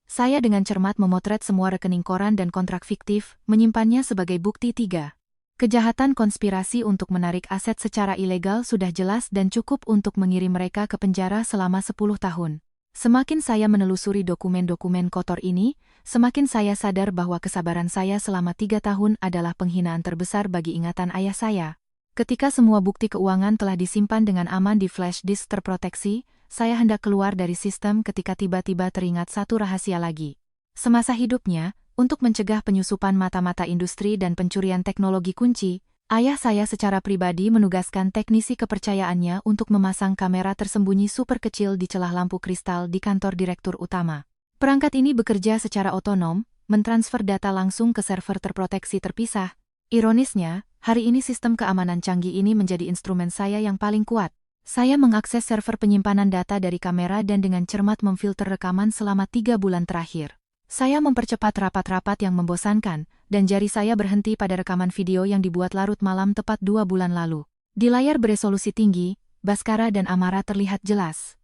Saya dengan cermat memotret semua rekening koran dan kontrak fiktif, menyimpannya sebagai bukti 3. Kejahatan konspirasi untuk menarik aset secara ilegal sudah jelas dan cukup untuk mengirim mereka ke penjara selama 10 tahun. Semakin saya menelusuri dokumen-dokumen kotor ini, semakin saya sadar bahwa kesabaran saya selama 3 tahun adalah penghinaan terbesar bagi ingatan ayah saya. Ketika semua bukti keuangan telah disimpan dengan aman di flash disk terproteksi, saya hendak keluar dari sistem ketika tiba-tiba teringat satu rahasia lagi. Semasa hidupnya, untuk mencegah penyusupan mata-mata industri dan pencurian teknologi kunci, ayah saya secara pribadi menugaskan teknisi kepercayaannya untuk memasang kamera tersembunyi super kecil di celah lampu kristal di kantor direktur utama. Perangkat ini bekerja secara otonom, mentransfer data langsung ke server terproteksi terpisah. Ironisnya, hari ini sistem keamanan canggih ini menjadi instrumen saya yang paling kuat. Saya mengakses server penyimpanan data dari kamera dan dengan cermat memfilter rekaman selama 3 bulan terakhir. Saya mempercepat rapat-rapat yang membosankan, dan jari saya berhenti pada rekaman video yang dibuat larut malam tepat 2 bulan lalu. Di layar beresolusi tinggi, Baskara dan Amara terlihat jelas.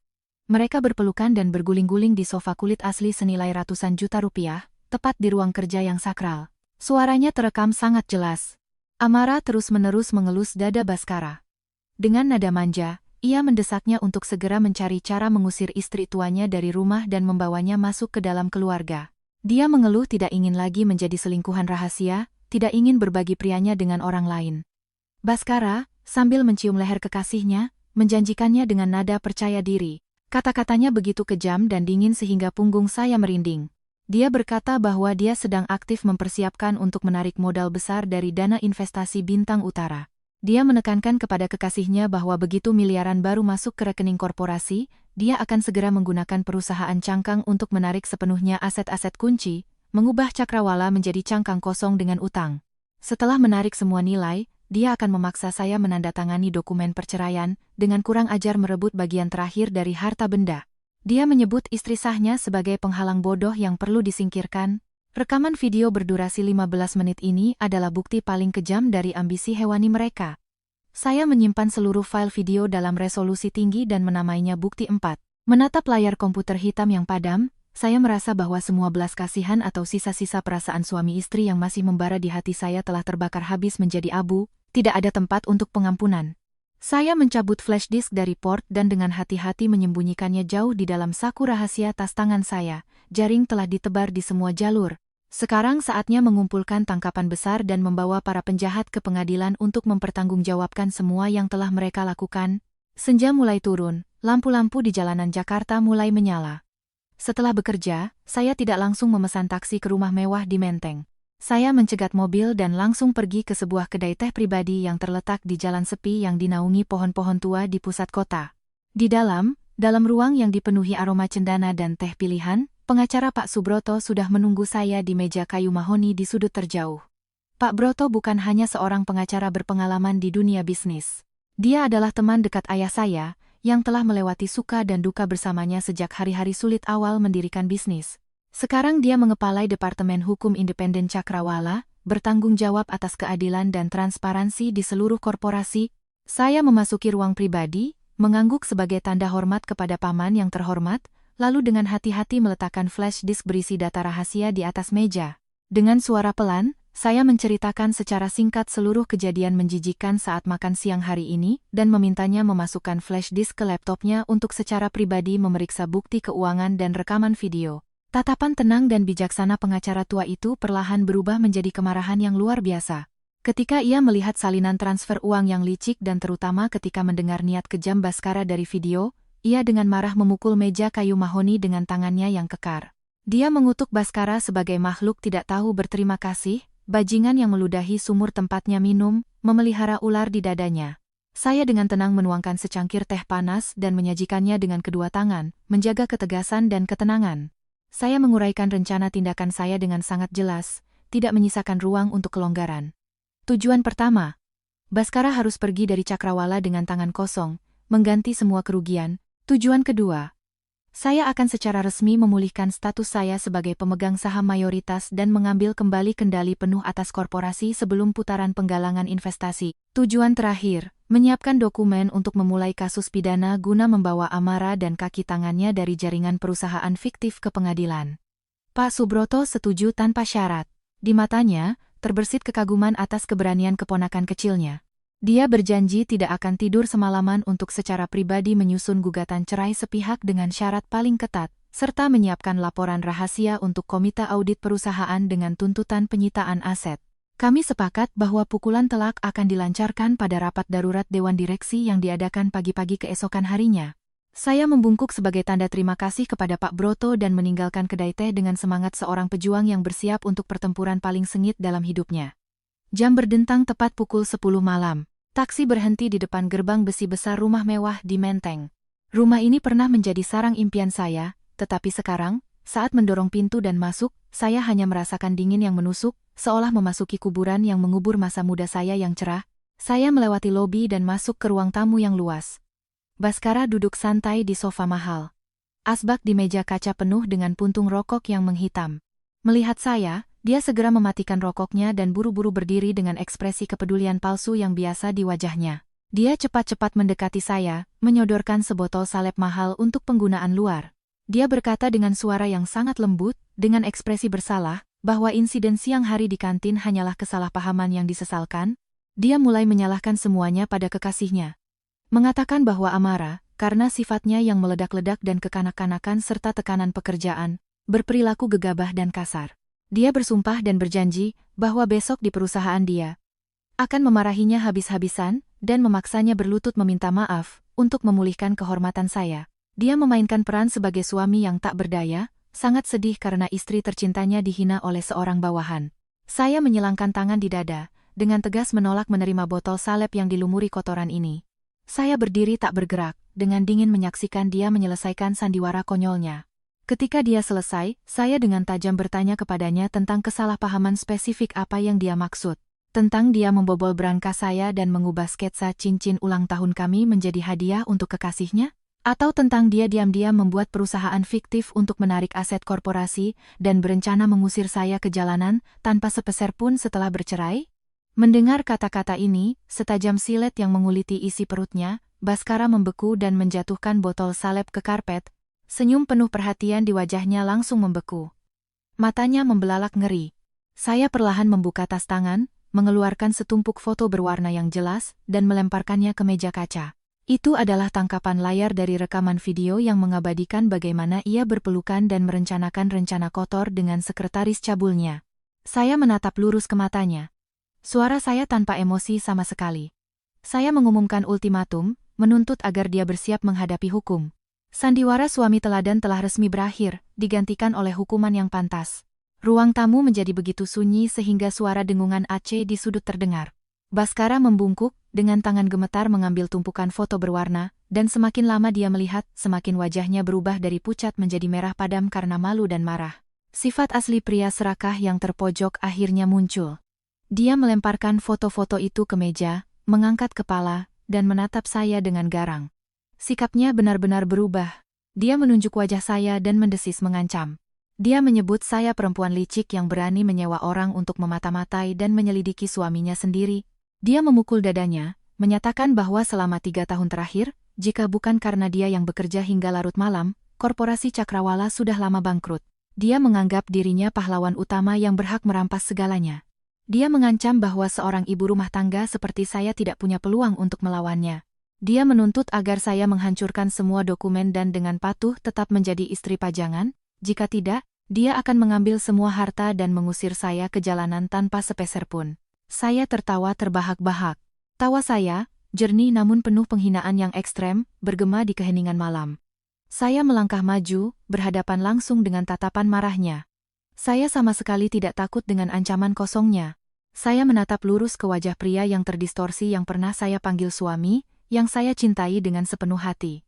Mereka berpelukan dan berguling-guling di sofa kulit asli senilai ratusan juta rupiah, tepat di ruang kerja yang sakral. Suaranya terekam sangat jelas. Amara terus-menerus mengelus dada Baskara. Dengan nada manja, ia mendesaknya untuk segera mencari cara mengusir istri tuanya dari rumah dan membawanya masuk ke dalam keluarga. Dia mengeluh tidak ingin lagi menjadi selingkuhan rahasia, tidak ingin berbagi prianya dengan orang lain. Baskara, sambil mencium leher kekasihnya, menjanjikannya dengan nada percaya diri. Kata-katanya begitu kejam dan dingin sehingga punggung saya merinding. Dia berkata bahwa dia sedang aktif mempersiapkan untuk menarik modal besar dari dana investasi Bintang Utara. Dia menekankan kepada kekasihnya bahwa begitu miliaran baru masuk ke rekening korporasi, dia akan segera menggunakan perusahaan cangkang untuk menarik sepenuhnya aset-aset kunci, mengubah Cakrawala menjadi cangkang kosong dengan utang. Setelah menarik semua nilai, dia akan memaksa saya menandatangani dokumen perceraian, dengan kurang ajar merebut bagian terakhir dari harta benda. Dia menyebut istri sahnya sebagai penghalang bodoh yang perlu disingkirkan. Rekaman video berdurasi 15 menit ini adalah bukti paling kejam dari ambisi hewani mereka. Saya menyimpan seluruh file video dalam resolusi tinggi dan menamainya bukti 4. Menatap layar komputer hitam yang padam, saya merasa bahwa semua belas kasihan atau sisa-sisa perasaan suami istri yang masih membara di hati saya telah terbakar habis menjadi abu, tidak ada tempat untuk pengampunan. Saya mencabut flash disk dari port dan dengan hati-hati menyembunyikannya jauh di dalam saku rahasia tas tangan saya. Jaring telah ditebar di semua jalur. Sekarang saatnya mengumpulkan tangkapan besar dan membawa para penjahat ke pengadilan untuk mempertanggungjawabkan semua yang telah mereka lakukan. Senja mulai turun, lampu-lampu di jalanan Jakarta mulai menyala. Setelah bekerja, saya tidak langsung memesan taksi ke rumah mewah di Menteng. Saya mencegat mobil dan langsung pergi ke sebuah kedai teh pribadi yang terletak di jalan sepi yang dinaungi pohon-pohon tua di pusat kota. Di dalam ruang yang dipenuhi aroma cendana dan teh pilihan, pengacara Pak Subroto sudah menunggu saya di meja kayu mahoni di sudut terjauh. Pak Broto bukan hanya seorang pengacara berpengalaman di dunia bisnis. Dia adalah teman dekat ayah saya, yang telah melewati suka dan duka bersamanya sejak hari-hari sulit awal mendirikan bisnis. Sekarang dia mengepalai Departemen Hukum Independen Cakrawala, bertanggung jawab atas keadilan dan transparansi di seluruh korporasi. Saya memasuki ruang pribadi, mengangguk sebagai tanda hormat kepada paman yang terhormat, lalu dengan hati-hati meletakkan flash disk berisi data rahasia di atas meja. Dengan suara pelan, saya menceritakan secara singkat seluruh kejadian menjijikan saat makan siang hari ini dan memintanya memasukkan flash disk ke laptopnya untuk secara pribadi memeriksa bukti keuangan dan rekaman video. Tatapan tenang dan bijaksana pengacara tua itu perlahan berubah menjadi kemarahan yang luar biasa. Ketika ia melihat salinan transfer uang yang licik dan terutama ketika mendengar niat kejam Baskara dari video, ia dengan marah memukul meja kayu mahoni dengan tangannya yang kekar. Dia mengutuk Baskara sebagai makhluk tidak tahu berterima kasih, bajingan yang meludahi sumur tempatnya minum, memelihara ular di dadanya. Saya dengan tenang menuangkan secangkir teh panas dan menyajikannya dengan kedua tangan, menjaga ketegasan dan ketenangan. Saya menguraikan rencana tindakan saya dengan sangat jelas, tidak menyisakan ruang untuk kelonggaran. Tujuan pertama, Baskara harus pergi dari Cakrawala dengan tangan kosong, mengganti semua kerugian. Tujuan kedua, saya akan secara resmi memulihkan status saya sebagai pemegang saham mayoritas dan mengambil kembali kendali penuh atas korporasi sebelum putaran penggalangan investasi. Tujuan terakhir, menyiapkan dokumen untuk memulai kasus pidana guna membawa Amara dan kaki tangannya dari jaringan perusahaan fiktif ke pengadilan. Pak Subroto setuju tanpa syarat. Di matanya, terbersit kekaguman atas keberanian keponakan kecilnya. Dia berjanji tidak akan tidur semalaman untuk secara pribadi menyusun gugatan cerai sepihak dengan syarat paling ketat, serta menyiapkan laporan rahasia untuk Komite Audit Perusahaan dengan tuntutan penyitaan aset. Kami sepakat bahwa pukulan telak akan dilancarkan pada rapat darurat Dewan Direksi yang diadakan pagi-pagi keesokan harinya. Saya membungkuk sebagai tanda terima kasih kepada Pak Broto dan meninggalkan kedai teh dengan semangat seorang pejuang yang bersiap untuk pertempuran paling sengit dalam hidupnya. Jam berdentang tepat pukul 10 malam. Taksi berhenti di depan gerbang besi besar rumah mewah di Menteng. Rumah ini pernah menjadi sarang impian saya, tetapi sekarang, saat mendorong pintu dan masuk, saya hanya merasakan dingin yang menusuk, seolah memasuki kuburan yang mengubur masa muda saya yang cerah. Saya melewati lobi dan masuk ke ruang tamu yang luas. Baskara duduk santai di sofa mahal. Asbak di meja kaca penuh dengan puntung rokok yang menghitam. Melihat saya, dia segera mematikan rokoknya dan buru-buru berdiri dengan ekspresi kepedulian palsu yang biasa di wajahnya. Dia cepat-cepat mendekati saya, menyodorkan sebotol salep mahal untuk penggunaan luar. Dia berkata dengan suara yang sangat lembut, dengan ekspresi bersalah, bahwa insiden siang hari di kantin hanyalah kesalahpahaman yang disesalkan. Dia mulai menyalahkan semuanya pada kekasihnya. Mengatakan bahwa Amara, karena sifatnya yang meledak-ledak dan kekanak-kanakan serta tekanan pekerjaan, berperilaku gegabah dan kasar. Dia bersumpah dan berjanji bahwa besok di perusahaan dia akan memarahinya habis-habisan dan memaksanya berlutut meminta maaf untuk memulihkan kehormatan saya. Dia memainkan peran sebagai suami yang tak berdaya, sangat sedih karena istri tercintanya dihina oleh seorang bawahan. Saya menyilangkan tangan di dada, dengan tegas menolak menerima botol salep yang dilumuri kotoran ini. Saya berdiri tak bergerak, dengan dingin menyaksikan dia menyelesaikan sandiwara konyolnya. Ketika dia selesai, saya dengan tajam bertanya kepadanya tentang kesalahpahaman spesifik apa yang dia maksud. Tentang dia membobol brankas saya dan mengubah sketsa cincin ulang tahun kami menjadi hadiah untuk kekasihnya? Atau tentang dia diam-diam membuat perusahaan fiktif untuk menarik aset korporasi dan berencana mengusir saya ke jalanan tanpa sepeser pun setelah bercerai? Mendengar kata-kata ini, setajam silet yang menguliti isi perutnya, Baskara membeku dan menjatuhkan botol salep ke karpet. Senyum penuh perhatian di wajahnya langsung membeku. Matanya membelalak ngeri. Saya perlahan membuka tas tangan, mengeluarkan setumpuk foto berwarna yang jelas, dan melemparkannya ke meja kaca. Itu adalah tangkapan layar dari rekaman video yang mengabadikan bagaimana ia berpelukan dan merencanakan rencana kotor dengan sekretaris cabulnya. Saya menatap lurus ke matanya. Suara saya tanpa emosi sama sekali. Saya mengumumkan ultimatum, menuntut agar dia bersiap menghadapi hukum. Sandiwara suami teladan telah resmi berakhir, digantikan oleh hukuman yang pantas. Ruang tamu menjadi begitu sunyi sehingga suara dengungan Aceh di sudut terdengar. Baskara membungkuk, dengan tangan gemetar mengambil tumpukan foto berwarna, dan semakin lama dia melihat, semakin wajahnya berubah dari pucat menjadi merah padam karena malu dan marah. Sifat asli pria serakah yang terpojok akhirnya muncul. Dia melemparkan foto-foto itu ke meja, mengangkat kepala, dan menatap saya dengan garang. Sikapnya benar-benar berubah. Dia menunjuk wajah saya dan mendesis mengancam. Dia menyebut saya perempuan licik yang berani menyewa orang untuk memata-matai dan menyelidiki suaminya sendiri. Dia memukul dadanya, menyatakan bahwa selama 3 tahun terakhir, jika bukan karena dia yang bekerja hingga larut malam, korporasi Cakrawala sudah lama bangkrut. Dia menganggap dirinya pahlawan utama yang berhak merampas segalanya. Dia mengancam bahwa seorang ibu rumah tangga seperti saya tidak punya peluang untuk melawannya. Dia menuntut agar saya menghancurkan semua dokumen dan dengan patuh tetap menjadi istri pajangan. Jika tidak, dia akan mengambil semua harta dan mengusir saya ke jalanan tanpa sepeser pun. Saya tertawa terbahak-bahak. Tawa saya, jernih namun penuh penghinaan yang ekstrem, bergema di keheningan malam. Saya melangkah maju, berhadapan langsung dengan tatapan marahnya. Saya sama sekali tidak takut dengan ancaman kosongnya. Saya menatap lurus ke wajah pria yang terdistorsi yang pernah saya panggil suami, yang saya cintai dengan sepenuh hati.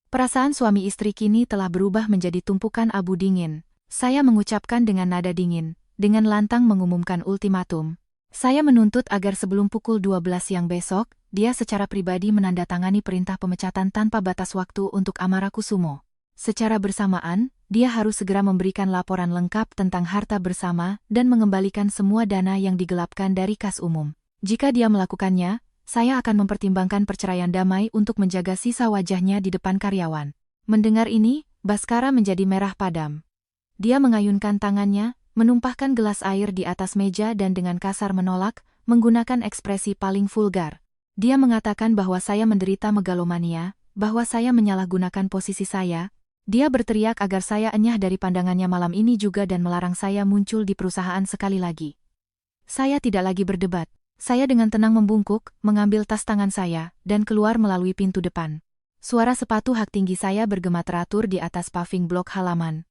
Perasaan suami istri kini telah berubah menjadi tumpukan abu dingin. Saya mengucapkan dengan nada dingin, dengan lantang mengumumkan ultimatum. Saya menuntut agar sebelum pukul 12 siang besok, dia secara pribadi menandatangani perintah pemecatan tanpa batas waktu untuk Amara Kusumo. Secara bersamaan, dia harus segera memberikan laporan lengkap tentang harta bersama dan mengembalikan semua dana yang digelapkan dari kas umum. Jika dia melakukannya, saya akan mempertimbangkan perceraian damai untuk menjaga sisa wajahnya di depan karyawan. Mendengar ini, Baskara menjadi merah padam. Dia mengayunkan tangannya, menumpahkan gelas air di atas meja dan dengan kasar menolak, menggunakan ekspresi paling vulgar. Dia mengatakan bahwa saya menderita megalomania, bahwa saya menyalahgunakan posisi saya. Dia berteriak agar saya enyah dari pandangannya malam ini juga dan melarang saya muncul di perusahaan sekali lagi. Saya tidak lagi berdebat. Saya dengan tenang membungkuk, mengambil tas tangan saya, dan keluar melalui pintu depan. Suara sepatu hak tinggi saya bergema teratur di atas paving blok halaman.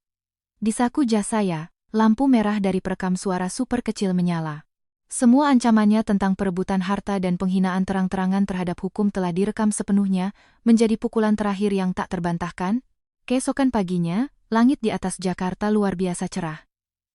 Di saku jas saya, lampu merah dari perekam suara super kecil menyala. Semua ancamannya tentang perebutan harta dan penghinaan terang-terangan terhadap hukum telah direkam sepenuhnya, menjadi pukulan terakhir yang tak terbantahkan. Keesokan paginya, langit di atas Jakarta luar biasa cerah.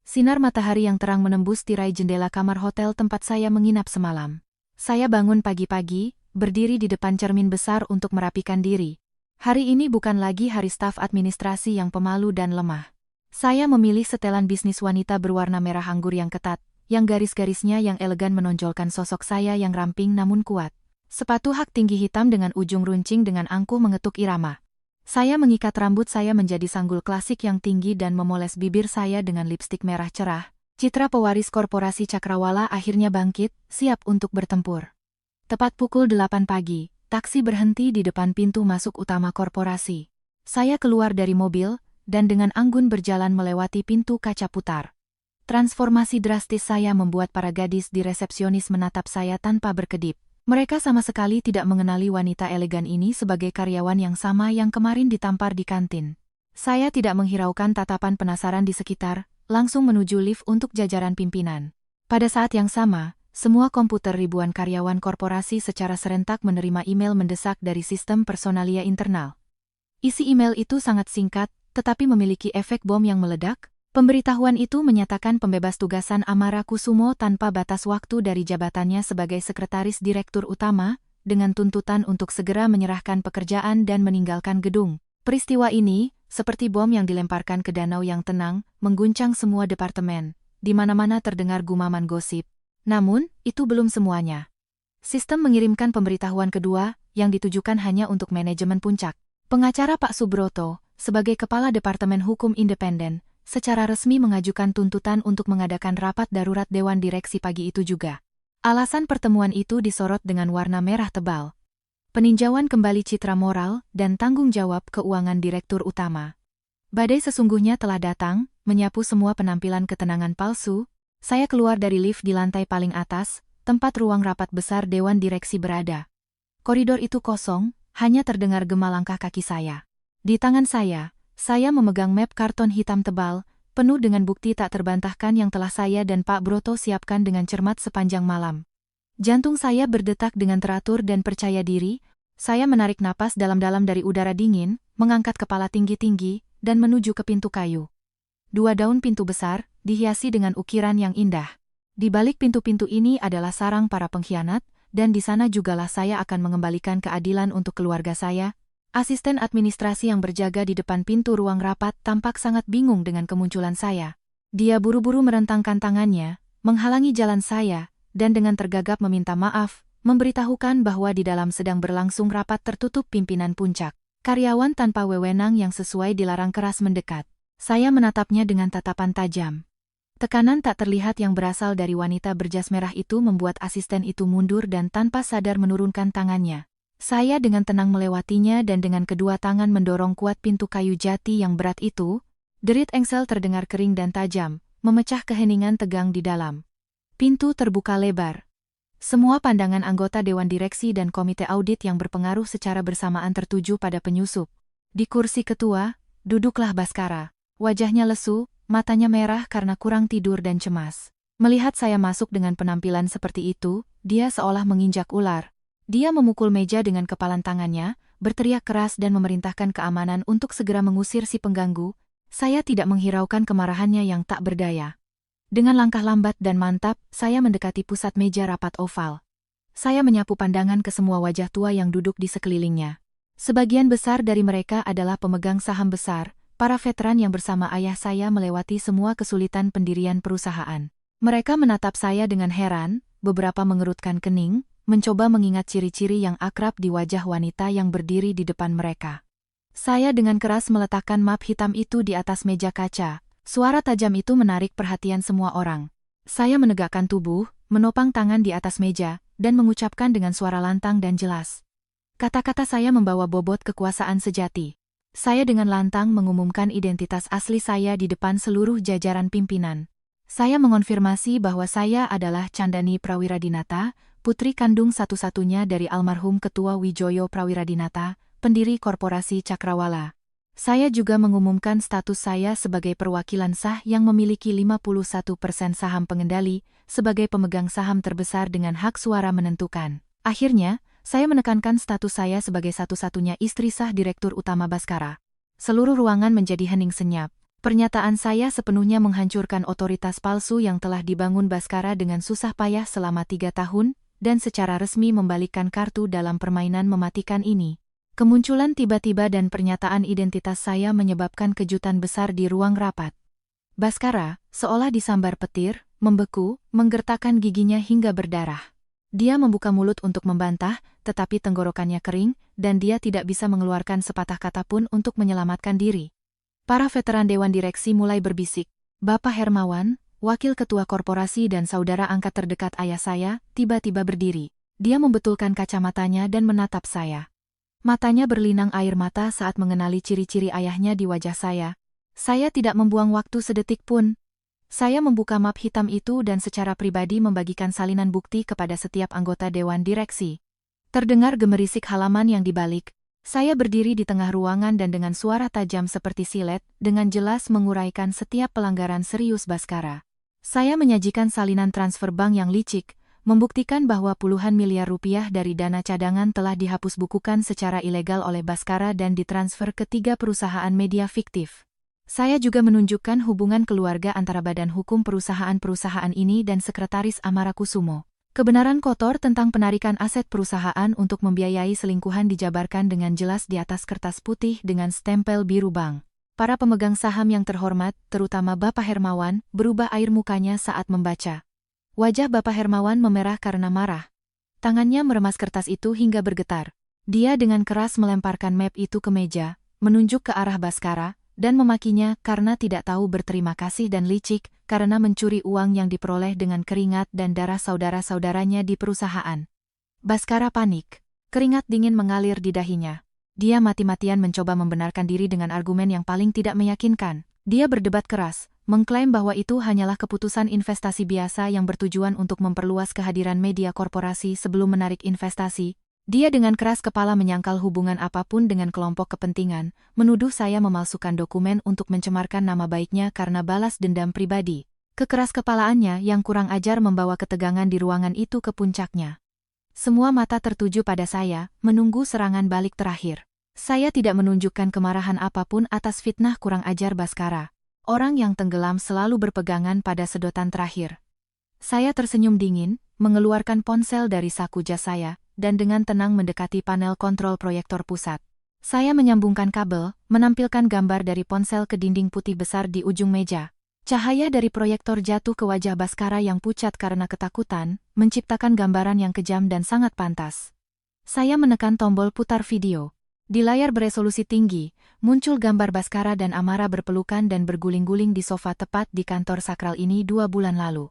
Sinar matahari yang terang menembus tirai jendela kamar hotel tempat saya menginap semalam. Saya bangun pagi-pagi, berdiri di depan cermin besar untuk merapikan diri. Hari ini bukan lagi hari staf administrasi yang pemalu dan lemah. Saya memilih setelan bisnis wanita berwarna merah anggur yang ketat, yang garis-garisnya yang elegan menonjolkan sosok saya yang ramping namun kuat. Sepatu hak tinggi hitam dengan ujung runcing dengan angkuh mengetuk irama. Saya mengikat rambut saya menjadi sanggul klasik yang tinggi dan memoles bibir saya dengan lipstik merah cerah. Citra pewaris korporasi Cakrawala akhirnya bangkit, siap untuk bertempur. Tepat pukul 8 pagi, taksi berhenti di depan pintu masuk utama korporasi. Saya keluar dari mobil, dan dengan anggun berjalan melewati pintu kaca putar. Transformasi drastis saya membuat para gadis di resepsionis menatap saya tanpa berkedip. Mereka sama sekali tidak mengenali wanita elegan ini sebagai karyawan yang sama yang kemarin ditampar di kantin. Saya tidak menghiraukan tatapan penasaran di sekitar, langsung menuju lift untuk jajaran pimpinan. Pada saat yang sama, semua komputer ribuan karyawan korporasi secara serentak menerima email mendesak dari sistem personalia internal. Isi email itu sangat singkat, tetapi memiliki efek bom yang meledak. Pemberitahuan itu menyatakan pembebas tugasan Amara Kusumo tanpa batas waktu dari jabatannya sebagai Sekretaris Direktur Utama, dengan tuntutan untuk segera menyerahkan pekerjaan dan meninggalkan gedung. Peristiwa ini, seperti bom yang dilemparkan ke danau yang tenang, mengguncang semua departemen. Di mana-mana terdengar gumaman gosip. Namun, itu belum semuanya. Sistem mengirimkan pemberitahuan kedua, yang ditujukan hanya untuk manajemen puncak. Pengacara Pak Subroto, sebagai Kepala Departemen Hukum Independen, secara resmi mengajukan tuntutan untuk mengadakan rapat darurat Dewan Direksi pagi itu juga. Alasan pertemuan itu disorot dengan warna merah tebal. Peninjauan kembali citra moral dan tanggung jawab keuangan Direktur Utama. Badai sesungguhnya telah datang, menyapu semua penampilan ketenangan palsu. Saya keluar dari lift di lantai paling atas, tempat ruang rapat besar Dewan Direksi berada. Koridor itu kosong, hanya terdengar gema langkah kaki saya. Di tangan saya memegang map karton hitam tebal, penuh dengan bukti tak terbantahkan yang telah saya dan Pak Broto siapkan dengan cermat sepanjang malam. Jantung saya berdetak dengan teratur dan percaya diri. Saya menarik napas dalam-dalam dari udara dingin, mengangkat kepala tinggi-tinggi, dan menuju ke pintu kayu. 2 daun pintu besar, dihiasi dengan ukiran yang indah. Di balik pintu-pintu ini adalah sarang para pengkhianat, dan di sana jugalah saya akan mengembalikan keadilan untuk keluarga saya. Asisten administrasi yang berjaga di depan pintu ruang rapat tampak sangat bingung dengan kemunculan saya. Dia buru-buru merentangkan tangannya, menghalangi jalan saya, dan dengan tergagap meminta maaf, memberitahukan bahwa di dalam sedang berlangsung rapat tertutup pimpinan puncak. Karyawan tanpa wewenang yang sesuai dilarang keras mendekat. Saya menatapnya dengan tatapan tajam. Tekanan tak terlihat yang berasal dari wanita berjas merah itu membuat asisten itu mundur dan tanpa sadar menurunkan tangannya. Saya dengan tenang melewatinya dan dengan kedua tangan mendorong kuat pintu kayu jati yang berat itu. Derit engsel terdengar kering dan tajam, memecah keheningan tegang di dalam. Pintu terbuka lebar. Semua pandangan anggota Dewan Direksi dan Komite Audit yang berpengaruh secara bersamaan tertuju pada penyusup. Di kursi ketua, duduklah Baskara. Wajahnya lesu, matanya merah karena kurang tidur dan cemas. Melihat saya masuk dengan penampilan seperti itu, dia seolah menginjak ular. Dia memukul meja dengan kepalan tangannya, berteriak keras dan memerintahkan keamanan untuk segera mengusir si pengganggu. Saya tidak menghiraukan kemarahannya yang tak berdaya. Dengan langkah lambat dan mantap, saya mendekati pusat meja rapat oval. Saya menyapu pandangan ke semua wajah tua yang duduk di sekelilingnya. Sebagian besar dari mereka adalah pemegang saham besar, para veteran yang bersama ayah saya melewati semua kesulitan pendirian perusahaan. Mereka menatap saya dengan heran, beberapa mengerutkan kening, mencoba mengingat ciri-ciri yang akrab di wajah wanita yang berdiri di depan mereka. Saya dengan keras meletakkan map hitam itu di atas meja kaca. Suara tajam itu menarik perhatian semua orang. Saya menegakkan tubuh, menopang tangan di atas meja, dan mengucapkan dengan suara lantang dan jelas. Kata-kata saya membawa bobot kekuasaan sejati. Saya dengan lantang mengumumkan identitas asli saya di depan seluruh jajaran pimpinan. Saya mengonfirmasi bahwa saya adalah Chandani Prawiradinata, putri kandung satu-satunya dari almarhum Ketua Wijoyo Prawiradinata, pendiri Korporasi Cakrawala. Saya juga mengumumkan status saya sebagai perwakilan sah yang memiliki 51% saham pengendali, sebagai pemegang saham terbesar dengan hak suara menentukan. Akhirnya, saya menekankan status saya sebagai satu-satunya istri sah Direktur Utama Baskara. Seluruh ruangan menjadi hening senyap. Pernyataan saya sepenuhnya menghancurkan otoritas palsu yang telah dibangun Baskara dengan susah payah selama 3 tahun, dan secara resmi membalikkan kartu dalam permainan mematikan ini. Kemunculan tiba-tiba dan pernyataan identitas saya menyebabkan kejutan besar di ruang rapat. Baskara, seolah disambar petir, membeku, menggertakkan giginya hingga berdarah. Dia membuka mulut untuk membantah, tetapi tenggorokannya kering, dan dia tidak bisa mengeluarkan sepatah kata pun untuk menyelamatkan diri. Para veteran Dewan Direksi mulai berbisik. Bapak Hermawan, wakil ketua korporasi dan saudara angkat terdekat ayah saya, tiba-tiba berdiri. Dia membetulkan kacamatanya dan menatap saya. Matanya berlinang air mata saat mengenali ciri-ciri ayahnya di wajah saya. Saya tidak membuang waktu sedetik pun. Saya membuka map hitam itu dan secara pribadi membagikan salinan bukti kepada setiap anggota Dewan Direksi. Terdengar gemerisik halaman yang dibalik. Saya berdiri di tengah ruangan dan dengan suara tajam seperti silet, dengan jelas menguraikan setiap pelanggaran serius Baskara. Saya menyajikan salinan transfer bank yang licik, membuktikan bahwa puluhan miliar rupiah dari dana cadangan telah dihapus bukukan secara ilegal oleh Baskara dan ditransfer ke 3 perusahaan media fiktif. Saya juga menunjukkan hubungan keluarga antara badan hukum perusahaan-perusahaan ini dan Sekretaris Amara Kusumo. Kebenaran kotor tentang penarikan aset perusahaan untuk membiayai selingkuhan dijabarkan dengan jelas di atas kertas putih dengan stempel biru bank. Para pemegang saham yang terhormat, terutama Bapak Hermawan, berubah air mukanya saat membaca. Wajah Bapak Hermawan memerah karena marah. Tangannya meremas kertas itu hingga bergetar. Dia dengan keras melemparkan map itu ke meja, menunjuk ke arah Baskara, dan memakinya karena tidak tahu berterima kasih dan licik, karena mencuri uang yang diperoleh dengan keringat dan darah saudara-saudaranya di perusahaan. Baskara panik. Keringat dingin mengalir di dahinya. Dia mati-matian mencoba membenarkan diri dengan argumen yang paling tidak meyakinkan. Dia berdebat keras, mengklaim bahwa itu hanyalah keputusan investasi biasa yang bertujuan untuk memperluas kehadiran media korporasi sebelum menarik investasi. Dia dengan keras kepala menyangkal hubungan apapun dengan kelompok kepentingan, menuduh saya memalsukan dokumen untuk mencemarkan nama baiknya karena balas dendam pribadi. Kekeras kepalaannya yang kurang ajar membawa ketegangan di ruangan itu ke puncaknya. Semua mata tertuju pada saya, menunggu serangan balik terakhir. Saya tidak menunjukkan kemarahan apapun atas fitnah kurang ajar Baskara. Orang yang tenggelam selalu berpegangan pada sedotan terakhir. Saya tersenyum dingin, mengeluarkan ponsel dari saku jas saya, dan dengan tenang mendekati panel kontrol proyektor pusat. Saya menyambungkan kabel, menampilkan gambar dari ponsel ke dinding putih besar di ujung meja. Cahaya dari proyektor jatuh ke wajah Baskara yang pucat karena ketakutan, menciptakan gambaran yang kejam dan sangat pantas. Saya menekan tombol putar video. Di layar beresolusi tinggi, muncul gambar Baskara dan Amara berpelukan dan berguling-guling di sofa tepat di kantor sakral ini 2 bulan lalu.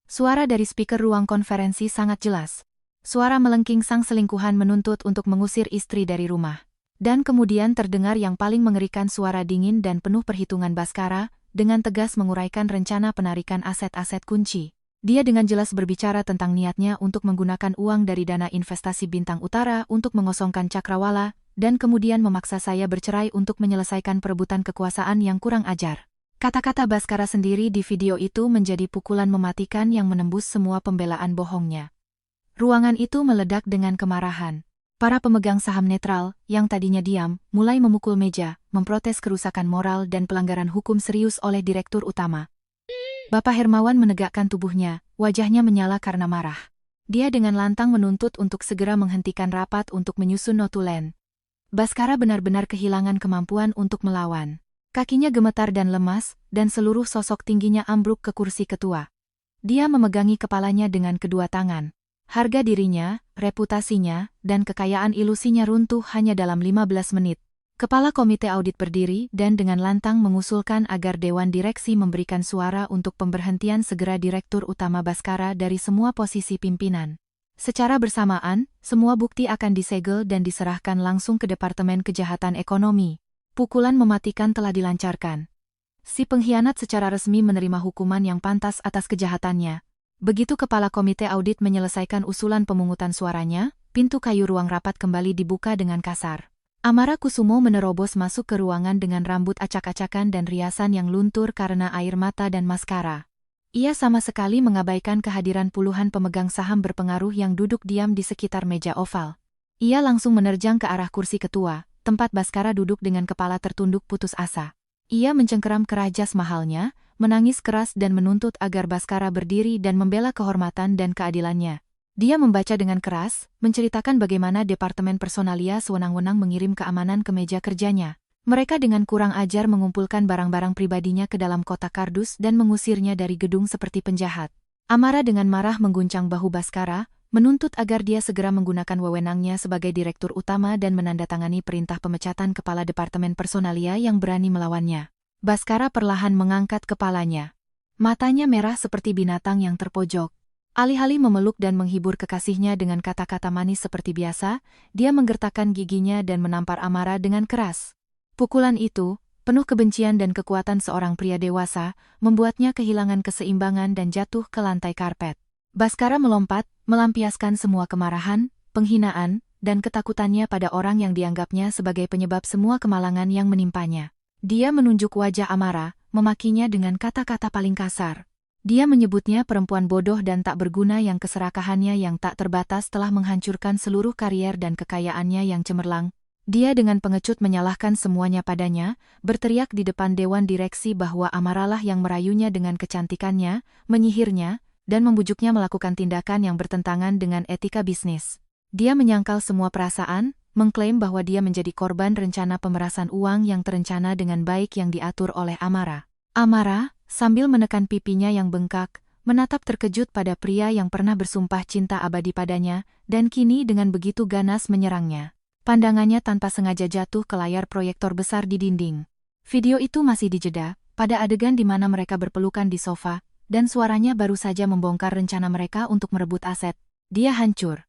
Suara dari speaker ruang konferensi sangat jelas. Suara melengking sang selingkuhan menuntut untuk mengusir istri dari rumah. Dan kemudian terdengar yang paling mengerikan suara dingin dan penuh perhitungan Baskara, dengan tegas menguraikan rencana penarikan aset-aset kunci. Dia dengan jelas berbicara tentang niatnya untuk menggunakan uang dari dana investasi Bintang Utara untuk mengosongkan Cakrawala, dan kemudian memaksa saya bercerai untuk menyelesaikan perebutan kekuasaan yang kurang ajar. Kata-kata Baskara sendiri di video itu menjadi pukulan mematikan yang menembus semua pembelaan bohongnya. Ruangan itu meledak dengan kemarahan. Para pemegang saham netral, yang tadinya diam, mulai memukul meja, memprotes kerusakan moral dan pelanggaran hukum serius oleh Direktur Utama. Bapak Hermawan menegakkan tubuhnya, wajahnya menyala karena marah. Dia dengan lantang menuntut untuk segera menghentikan rapat untuk menyusun notulen. Baskara benar-benar kehilangan kemampuan untuk melawan. Kakinya gemetar dan lemas, dan seluruh sosok tingginya ambruk ke kursi ketua. Dia memegangi kepalanya dengan kedua tangan. Harga dirinya, reputasinya, dan kekayaan ilusinya runtuh hanya dalam 15 menit. Kepala komite audit berdiri dan dengan lantang mengusulkan agar Dewan Direksi memberikan suara untuk pemberhentian segera Direktur Utama Baskara dari semua posisi pimpinan. Secara bersamaan, semua bukti akan disegel dan diserahkan langsung ke Departemen Kejahatan Ekonomi. Pukulan mematikan telah dilancarkan. Si pengkhianat secara resmi menerima hukuman yang pantas atas kejahatannya. Begitu Kepala Komite Audit menyelesaikan usulan pemungutan suaranya, pintu kayu ruang rapat kembali dibuka dengan kasar. Amara Kusumo menerobos masuk ke ruangan dengan rambut acak-acakan dan riasan yang luntur karena air mata dan maskara. Ia sama sekali mengabaikan kehadiran puluhan pemegang saham berpengaruh yang duduk diam di sekitar meja oval. Ia langsung menerjang ke arah kursi ketua, tempat Baskara duduk dengan kepala tertunduk putus asa. Ia mencengkeram kerah jas mahalnya, menangis keras dan menuntut agar Baskara berdiri dan membela kehormatan dan keadilannya. Dia membaca dengan keras, menceritakan bagaimana Departemen Personalia sewenang-wenang mengirim keamanan ke meja kerjanya. Mereka dengan kurang ajar mengumpulkan barang-barang pribadinya ke dalam kotak kardus dan mengusirnya dari gedung seperti penjahat. Amara dengan marah mengguncang bahu Baskara, menuntut agar dia segera menggunakan wewenangnya sebagai Direktur Utama dan menandatangani perintah pemecatan Kepala Departemen Personalia yang berani melawannya. Baskara perlahan mengangkat kepalanya. Matanya merah seperti binatang yang terpojok. Alih-alih memeluk dan menghibur kekasihnya dengan kata-kata manis seperti biasa, dia menggertakkan giginya dan menampar Amara dengan keras. Pukulan itu, penuh kebencian dan kekuatan seorang pria dewasa, membuatnya kehilangan keseimbangan dan jatuh ke lantai karpet. Baskara melompat, melampiaskan semua kemarahan, penghinaan, dan ketakutannya pada orang yang dianggapnya sebagai penyebab semua kemalangan yang menimpanya. Dia menunjuk wajah Amara, memakinya dengan kata-kata paling kasar. Dia menyebutnya perempuan bodoh dan tak berguna yang keserakahannya yang tak terbatas telah menghancurkan seluruh karier dan kekayaannya yang cemerlang. Dia dengan pengecut menyalahkan semuanya padanya, berteriak di depan dewan direksi bahwa Amaralah yang merayunya dengan kecantikannya, menyihirnya, dan membujuknya melakukan tindakan yang bertentangan dengan etika bisnis. Dia menyangkal semua perasaan, mengklaim bahwa dia menjadi korban rencana pemerasan uang yang terencana dengan baik yang diatur oleh Amara. Amara, sambil menekan pipinya yang bengkak, menatap terkejut pada pria yang pernah bersumpah cinta abadi padanya, dan kini dengan begitu ganas menyerangnya. Pandangannya tanpa sengaja jatuh ke layar proyektor besar di dinding. Video itu masih dijeda, pada adegan di mana mereka berpelukan di sofa, dan suaranya baru saja membongkar rencana mereka untuk merebut aset. Dia hancur.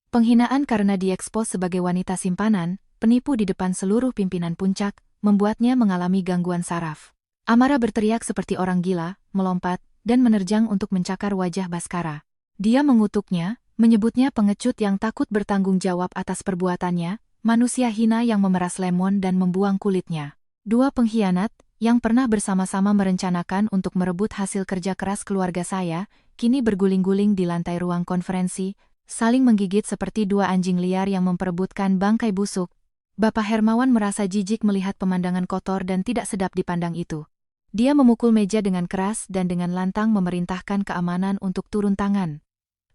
Penghinaan karena diekspos sebagai wanita simpanan, penipu di depan seluruh pimpinan puncak, membuatnya mengalami gangguan saraf. Amara berteriak seperti orang gila, melompat, dan menerjang untuk mencakar wajah Baskara. Dia mengutuknya, menyebutnya pengecut yang takut bertanggung jawab atas perbuatannya, manusia hina yang memeras lemon dan membuang kulitnya. Dua pengkhianat, yang pernah bersama-sama merencanakan untuk merebut hasil kerja keras keluarga saya, kini berguling-guling di lantai ruang konferensi, saling menggigit seperti dua anjing liar yang memperebutkan bangkai busuk. Bapak Hermawan merasa jijik melihat pemandangan kotor dan tidak sedap dipandang itu. Dia memukul meja dengan keras dan dengan lantang memerintahkan keamanan untuk turun tangan.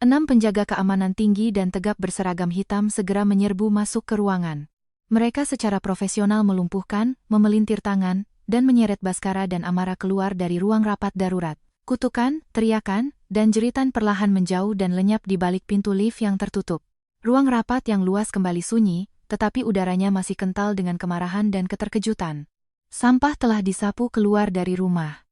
6 penjaga keamanan tinggi dan tegap berseragam hitam segera menyerbu masuk ke ruangan. Mereka secara profesional melumpuhkan, memelintir tangan, dan menyeret Baskara dan Amara keluar dari ruang rapat darurat. Kutukan, teriakan, dan jeritan perlahan menjauh dan lenyap di balik pintu lift yang tertutup. Ruang rapat yang luas kembali sunyi, tetapi udaranya masih kental dengan kemarahan dan keterkejutan. Sampah telah disapu keluar dari rumah.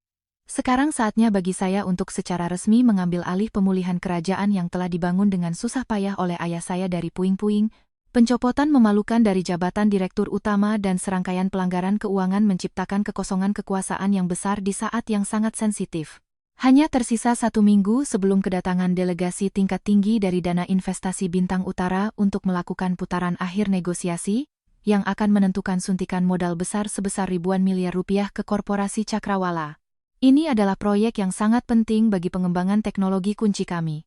Sekarang saatnya bagi saya untuk secara resmi mengambil alih pemulihan kerajaan yang telah dibangun dengan susah payah oleh ayah saya dari puing-puing, pencopotan memalukan dari jabatan direktur utama dan serangkaian pelanggaran keuangan menciptakan kekosongan kekuasaan yang besar di saat yang sangat sensitif. Hanya tersisa 1 minggu sebelum kedatangan delegasi tingkat tinggi dari Dana Investasi Bintang Utara untuk melakukan putaran akhir negosiasi, yang akan menentukan suntikan modal besar sebesar ribuan miliar rupiah ke korporasi Cakrawala. Ini adalah proyek yang sangat penting bagi pengembangan teknologi kunci kami.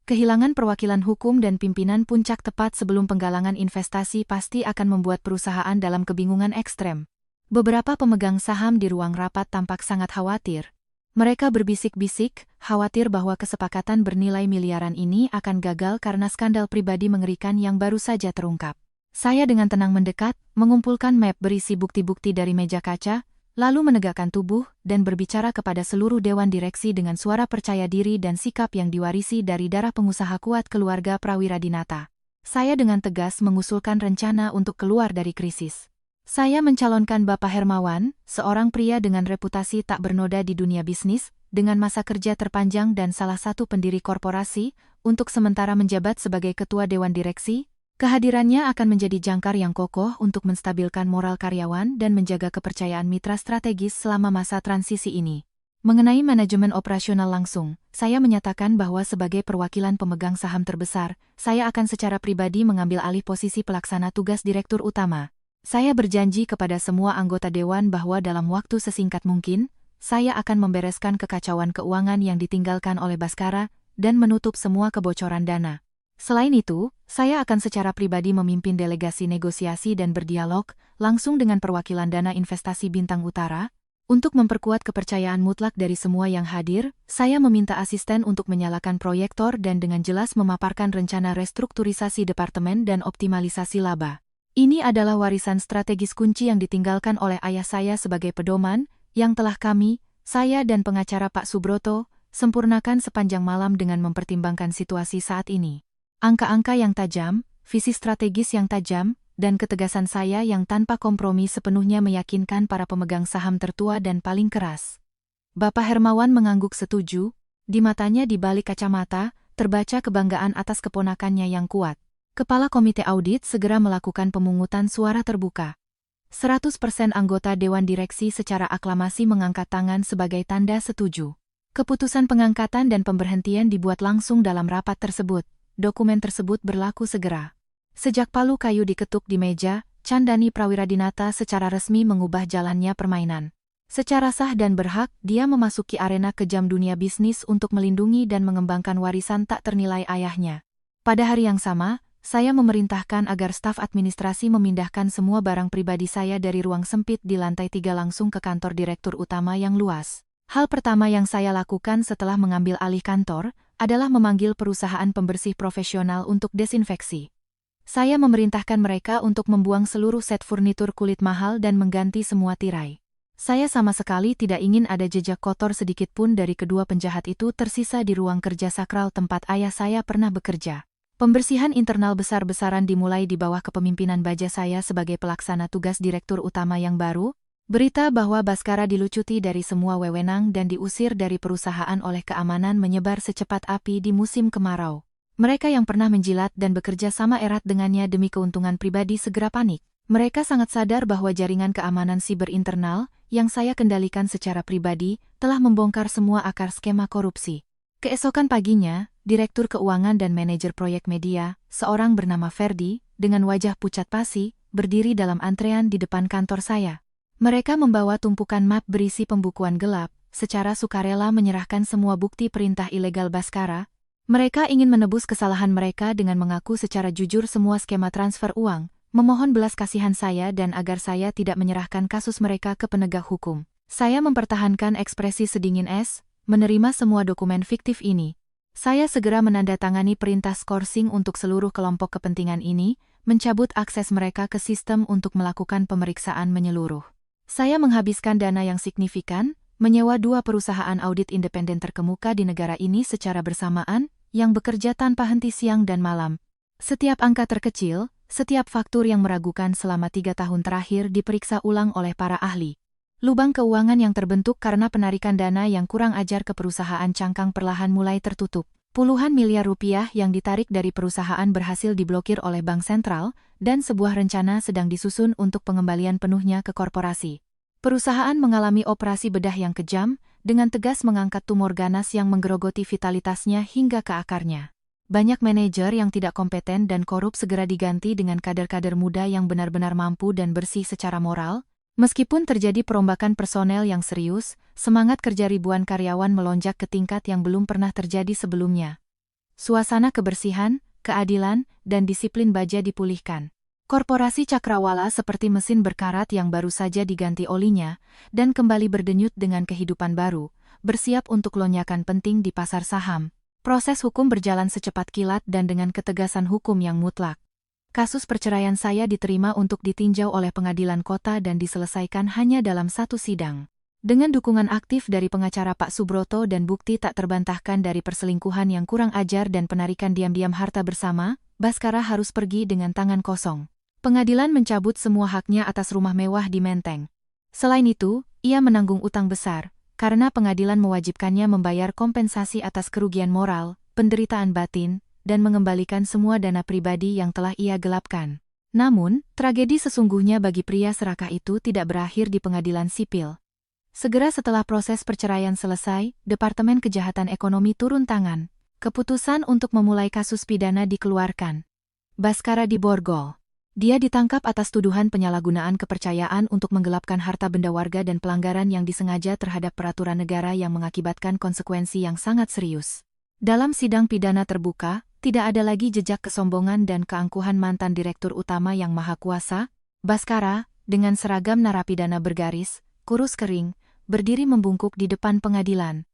Kehilangan perwakilan hukum dan pimpinan puncak tepat sebelum penggalangan investasi pasti akan membuat perusahaan dalam kebingungan ekstrem. Beberapa pemegang saham di ruang rapat tampak sangat khawatir. Mereka berbisik-bisik, khawatir bahwa kesepakatan bernilai miliaran ini akan gagal karena skandal pribadi mengerikan yang baru saja terungkap. Saya dengan tenang mendekat, mengumpulkan map berisi bukti-bukti dari meja kaca, lalu menegakkan tubuh dan berbicara kepada seluruh dewan direksi dengan suara percaya diri dan sikap yang diwarisi dari darah pengusaha kuat keluarga Prawiradinata. Saya dengan tegas mengusulkan rencana untuk keluar dari krisis. Saya mencalonkan Bapak Hermawan, seorang pria dengan reputasi tak bernoda di dunia bisnis, dengan masa kerja terpanjang dan salah satu pendiri korporasi, untuk sementara menjabat sebagai ketua dewan direksi. Kehadirannya akan menjadi jangkar yang kokoh untuk menstabilkan moral karyawan dan menjaga kepercayaan mitra strategis selama masa transisi ini. Mengenai manajemen operasional langsung, saya menyatakan bahwa sebagai perwakilan pemegang saham terbesar, saya akan secara pribadi mengambil alih posisi pelaksana tugas direktur utama. Saya berjanji kepada semua anggota dewan bahwa dalam waktu sesingkat mungkin, saya akan membereskan kekacauan keuangan yang ditinggalkan oleh Baskara dan menutup semua kebocoran dana. Selain itu, saya akan secara pribadi memimpin delegasi negosiasi dan berdialog langsung dengan perwakilan Dana Investasi Bintang Utara. Untuk memperkuat kepercayaan mutlak dari semua yang hadir, saya meminta asisten untuk menyalakan proyektor dan dengan jelas memaparkan rencana restrukturisasi departemen dan optimalisasi laba. Ini adalah warisan strategis kunci yang ditinggalkan oleh ayah saya sebagai pedoman, yang telah saya dan pengacara Pak Subroto, sempurnakan sepanjang malam dengan mempertimbangkan situasi saat ini. Angka-angka yang tajam, visi strategis yang tajam, dan ketegasan saya yang tanpa kompromi sepenuhnya meyakinkan para pemegang saham tertua dan paling keras. Bapak Hermawan mengangguk setuju, di matanya di balik kacamata, terbaca kebanggaan atas keponakannya yang kuat. Kepala Komite Audit segera melakukan pemungutan suara terbuka. 100% anggota Dewan Direksi secara aklamasi mengangkat tangan sebagai tanda setuju. Keputusan pengangkatan dan pemberhentian dibuat langsung dalam rapat tersebut. Dokumen tersebut berlaku segera. Sejak palu kayu diketuk di meja, Chandani Prawiradinata secara resmi mengubah jalannya permainan. Secara sah dan berhak, dia memasuki arena kejam dunia bisnis untuk melindungi dan mengembangkan warisan tak ternilai ayahnya. Pada hari yang sama, saya memerintahkan agar staf administrasi memindahkan semua barang pribadi saya dari ruang sempit di lantai 3 langsung ke kantor direktur utama yang luas. Hal pertama yang saya lakukan setelah mengambil alih kantor adalah memanggil perusahaan pembersih profesional untuk desinfeksi. Saya memerintahkan mereka untuk membuang seluruh set furnitur kulit mahal dan mengganti semua tirai. Saya sama sekali tidak ingin ada jejak kotor sedikit pun dari kedua penjahat itu tersisa di ruang kerja sakral tempat ayah saya pernah bekerja. Pembersihan internal besar-besaran dimulai di bawah kepemimpinan baja saya sebagai pelaksana tugas direktur utama yang baru. Berita bahwa Baskara dilucuti dari semua wewenang dan diusir dari perusahaan oleh keamanan menyebar secepat api di musim kemarau. Mereka yang pernah menjilat dan bekerja sama erat dengannya demi keuntungan pribadi segera panik. Mereka sangat sadar bahwa jaringan keamanan siber internal, yang saya kendalikan secara pribadi, telah membongkar semua akar skema korupsi. Keesokan paginya, Direktur Keuangan dan Manajer Proyek Media, seorang bernama Ferdi, dengan wajah pucat pasi, berdiri dalam antrean di depan kantor saya. Mereka membawa tumpukan map berisi pembukuan gelap, secara sukarela menyerahkan semua bukti perintah ilegal Baskara. Mereka ingin menebus kesalahan mereka dengan mengaku secara jujur semua skema transfer uang, memohon belas kasihan saya dan agar saya tidak menyerahkan kasus mereka ke penegak hukum. Saya mempertahankan ekspresi sedingin es, menerima semua dokumen fiktif ini. Saya segera menandatangani perintah skorsing untuk seluruh kelompok kepentingan ini, mencabut akses mereka ke sistem untuk melakukan pemeriksaan menyeluruh. Saya menghabiskan dana yang signifikan, menyewa 2 perusahaan audit independen terkemuka di negara ini secara bersamaan, yang bekerja tanpa henti siang dan malam. Setiap angka terkecil, setiap faktur yang meragukan selama 3 tahun terakhir diperiksa ulang oleh para ahli. Lubang keuangan yang terbentuk karena penarikan dana yang kurang ajar ke perusahaan cangkang perlahan mulai tertutup. Puluhan miliar rupiah yang ditarik dari perusahaan berhasil diblokir oleh Bank Sentral, dan sebuah rencana sedang disusun untuk pengembalian penuhnya ke korporasi. Perusahaan mengalami operasi bedah yang kejam, dengan tegas mengangkat tumor ganas yang menggerogoti vitalitasnya hingga ke akarnya. Banyak manajer yang tidak kompeten dan korup segera diganti dengan kader-kader muda yang benar-benar mampu dan bersih secara moral. Meskipun terjadi perombakan personel yang serius, semangat kerja ribuan karyawan melonjak ke tingkat yang belum pernah terjadi sebelumnya. Suasana kebersihan, keadilan, dan disiplin baja dipulihkan. Korporasi Cakrawala seperti mesin berkarat yang baru saja diganti olinya, dan kembali berdenyut dengan kehidupan baru, bersiap untuk lonjakan penting di pasar saham. Proses hukum berjalan secepat kilat dan dengan ketegasan hukum yang mutlak. Kasus perceraian saya diterima untuk ditinjau oleh pengadilan kota dan diselesaikan hanya dalam 1 sidang. Dengan dukungan aktif dari pengacara Pak Subroto dan bukti tak terbantahkan dari perselingkuhan yang kurang ajar dan penarikan diam-diam harta bersama, Baskara harus pergi dengan tangan kosong. Pengadilan mencabut semua haknya atas rumah mewah di Menteng. Selain itu, ia menanggung utang besar, karena pengadilan mewajibkannya membayar kompensasi atas kerugian moral, penderitaan batin, dan mengembalikan semua dana pribadi yang telah ia gelapkan. Namun, tragedi sesungguhnya bagi pria serakah itu tidak berakhir di pengadilan sipil. Segera setelah proses perceraian selesai, Departemen Kejahatan Ekonomi turun tangan. Keputusan untuk memulai kasus pidana dikeluarkan. Baskara diborgol. Dia ditangkap atas tuduhan penyalahgunaan kepercayaan untuk menggelapkan harta benda warga dan pelanggaran yang disengaja terhadap peraturan negara yang mengakibatkan konsekuensi yang sangat serius. Dalam sidang pidana terbuka, tidak ada lagi jejak kesombongan dan keangkuhan mantan direktur utama yang maha kuasa. Baskara, dengan seragam narapidana bergaris, kurus kering, berdiri membungkuk di depan pengadilan.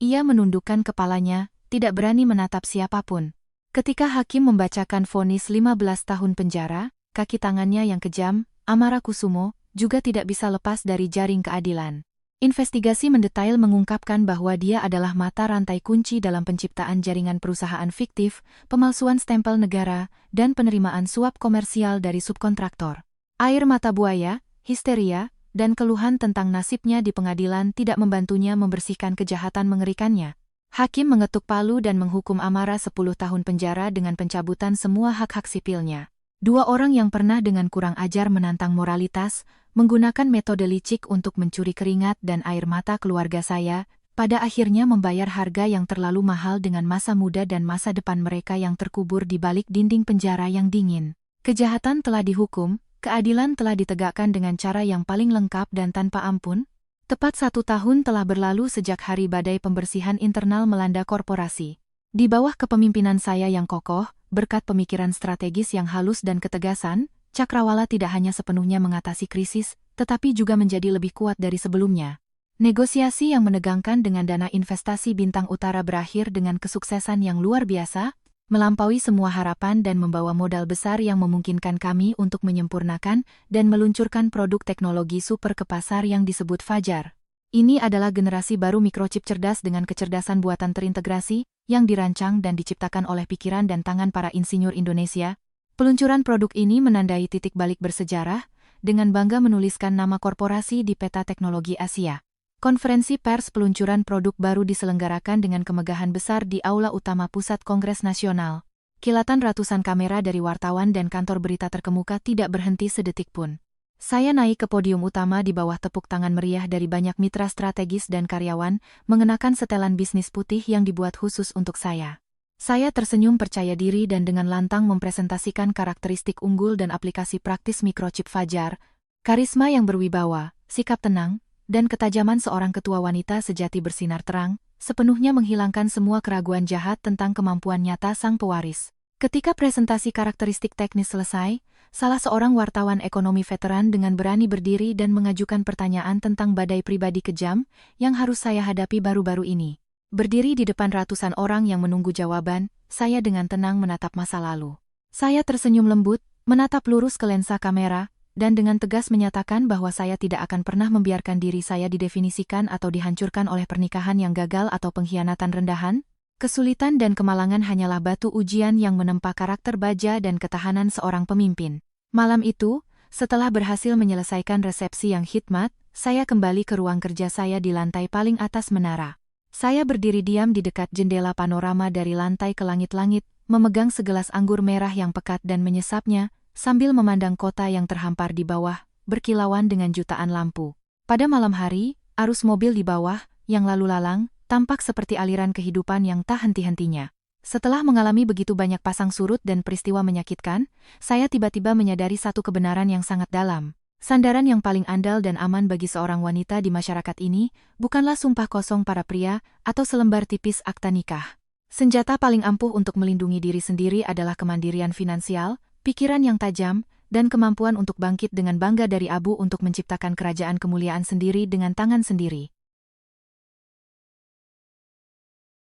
Ia menundukkan kepalanya, tidak berani menatap siapapun. Ketika hakim membacakan vonis 15 tahun penjara, kaki tangannya yang kejam, Amara Kusumo, juga tidak bisa lepas dari jaring keadilan. Investigasi mendetail mengungkapkan bahwa dia adalah mata rantai kunci dalam penciptaan jaringan perusahaan fiktif, pemalsuan stempel negara, dan penerimaan suap komersial dari subkontraktor. Air mata buaya, histeria, dan keluhan tentang nasibnya di pengadilan tidak membantunya membersihkan kejahatan mengerikannya. Hakim mengetuk palu dan menghukum Amara 10 tahun penjara dengan pencabutan semua hak-hak sipilnya. 2 orang yang pernah dengan kurang ajar menantang moralitas, menggunakan metode licik untuk mencuri keringat dan air mata keluarga saya, pada akhirnya membayar harga yang terlalu mahal dengan masa muda dan masa depan mereka yang terkubur di balik dinding penjara yang dingin. Kejahatan telah dihukum, keadilan telah ditegakkan dengan cara yang paling lengkap dan tanpa ampun. Tepat 1 tahun telah berlalu sejak hari badai pembersihan internal melanda korporasi. Di bawah kepemimpinan saya yang kokoh, berkat pemikiran strategis yang halus dan ketegasan, Cakrawala tidak hanya sepenuhnya mengatasi krisis, tetapi juga menjadi lebih kuat dari sebelumnya. Negosiasi yang menegangkan dengan dana investasi Bintang Utara berakhir dengan kesuksesan yang luar biasa, melampaui semua harapan dan membawa modal besar yang memungkinkan kami untuk menyempurnakan dan meluncurkan produk teknologi super ke pasar yang disebut Fajar. Ini adalah generasi baru mikrochip cerdas dengan kecerdasan buatan terintegrasi, yang dirancang dan diciptakan oleh pikiran dan tangan para insinyur Indonesia. Peluncuran produk ini menandai titik balik bersejarah, dengan bangga menuliskan nama korporasi di peta teknologi Asia. Konferensi pers peluncuran produk baru diselenggarakan dengan kemegahan besar di Aula Utama Pusat Kongres Nasional. Kilatan ratusan kamera dari wartawan dan kantor berita terkemuka tidak berhenti sedetik pun. Saya naik ke podium utama di bawah tepuk tangan meriah dari banyak mitra strategis dan karyawan, mengenakan setelan bisnis putih yang dibuat khusus untuk saya. Saya tersenyum percaya diri dan dengan lantang mempresentasikan karakteristik unggul dan aplikasi praktis mikrochip Fajar, karisma yang berwibawa, sikap tenang, dan ketajaman seorang ketua wanita sejati bersinar terang, sepenuhnya menghilangkan semua keraguan jahat tentang kemampuan nyata sang pewaris. Ketika presentasi karakteristik teknis selesai, salah seorang wartawan ekonomi veteran dengan berani berdiri dan mengajukan pertanyaan tentang badai pribadi kejam yang harus saya hadapi baru-baru ini. Berdiri di depan ratusan orang yang menunggu jawaban, saya dengan tenang menatap masa lalu. Saya tersenyum lembut, menatap lurus ke lensa kamera, dan dengan tegas menyatakan bahwa saya tidak akan pernah membiarkan diri saya didefinisikan atau dihancurkan oleh pernikahan yang gagal atau pengkhianatan rendahan. Kesulitan dan kemalangan hanyalah batu ujian yang menempa karakter baja dan ketahanan seorang pemimpin. Malam itu, setelah berhasil menyelesaikan resepsi yang khidmat, saya kembali ke ruang kerja saya di lantai paling atas menara. Saya berdiri diam di dekat jendela panorama dari lantai ke langit-langit, memegang segelas anggur merah yang pekat dan menyesapnya, sambil memandang kota yang terhampar di bawah, berkilauan dengan jutaan lampu. Pada malam hari, arus mobil di bawah, yang lalu lalang, tampak seperti aliran kehidupan yang tak henti-hentinya. Setelah mengalami begitu banyak pasang surut dan peristiwa menyakitkan, saya tiba-tiba menyadari satu kebenaran yang sangat dalam. Sandaran yang paling andal dan aman bagi seorang wanita di masyarakat ini, bukanlah sumpah kosong para pria, atau selembar tipis akta nikah. Senjata paling ampuh untuk melindungi diri sendiri adalah kemandirian finansial, pikiran yang tajam, dan kemampuan untuk bangkit dengan bangga dari abu untuk menciptakan kerajaan kemuliaan sendiri dengan tangan sendiri.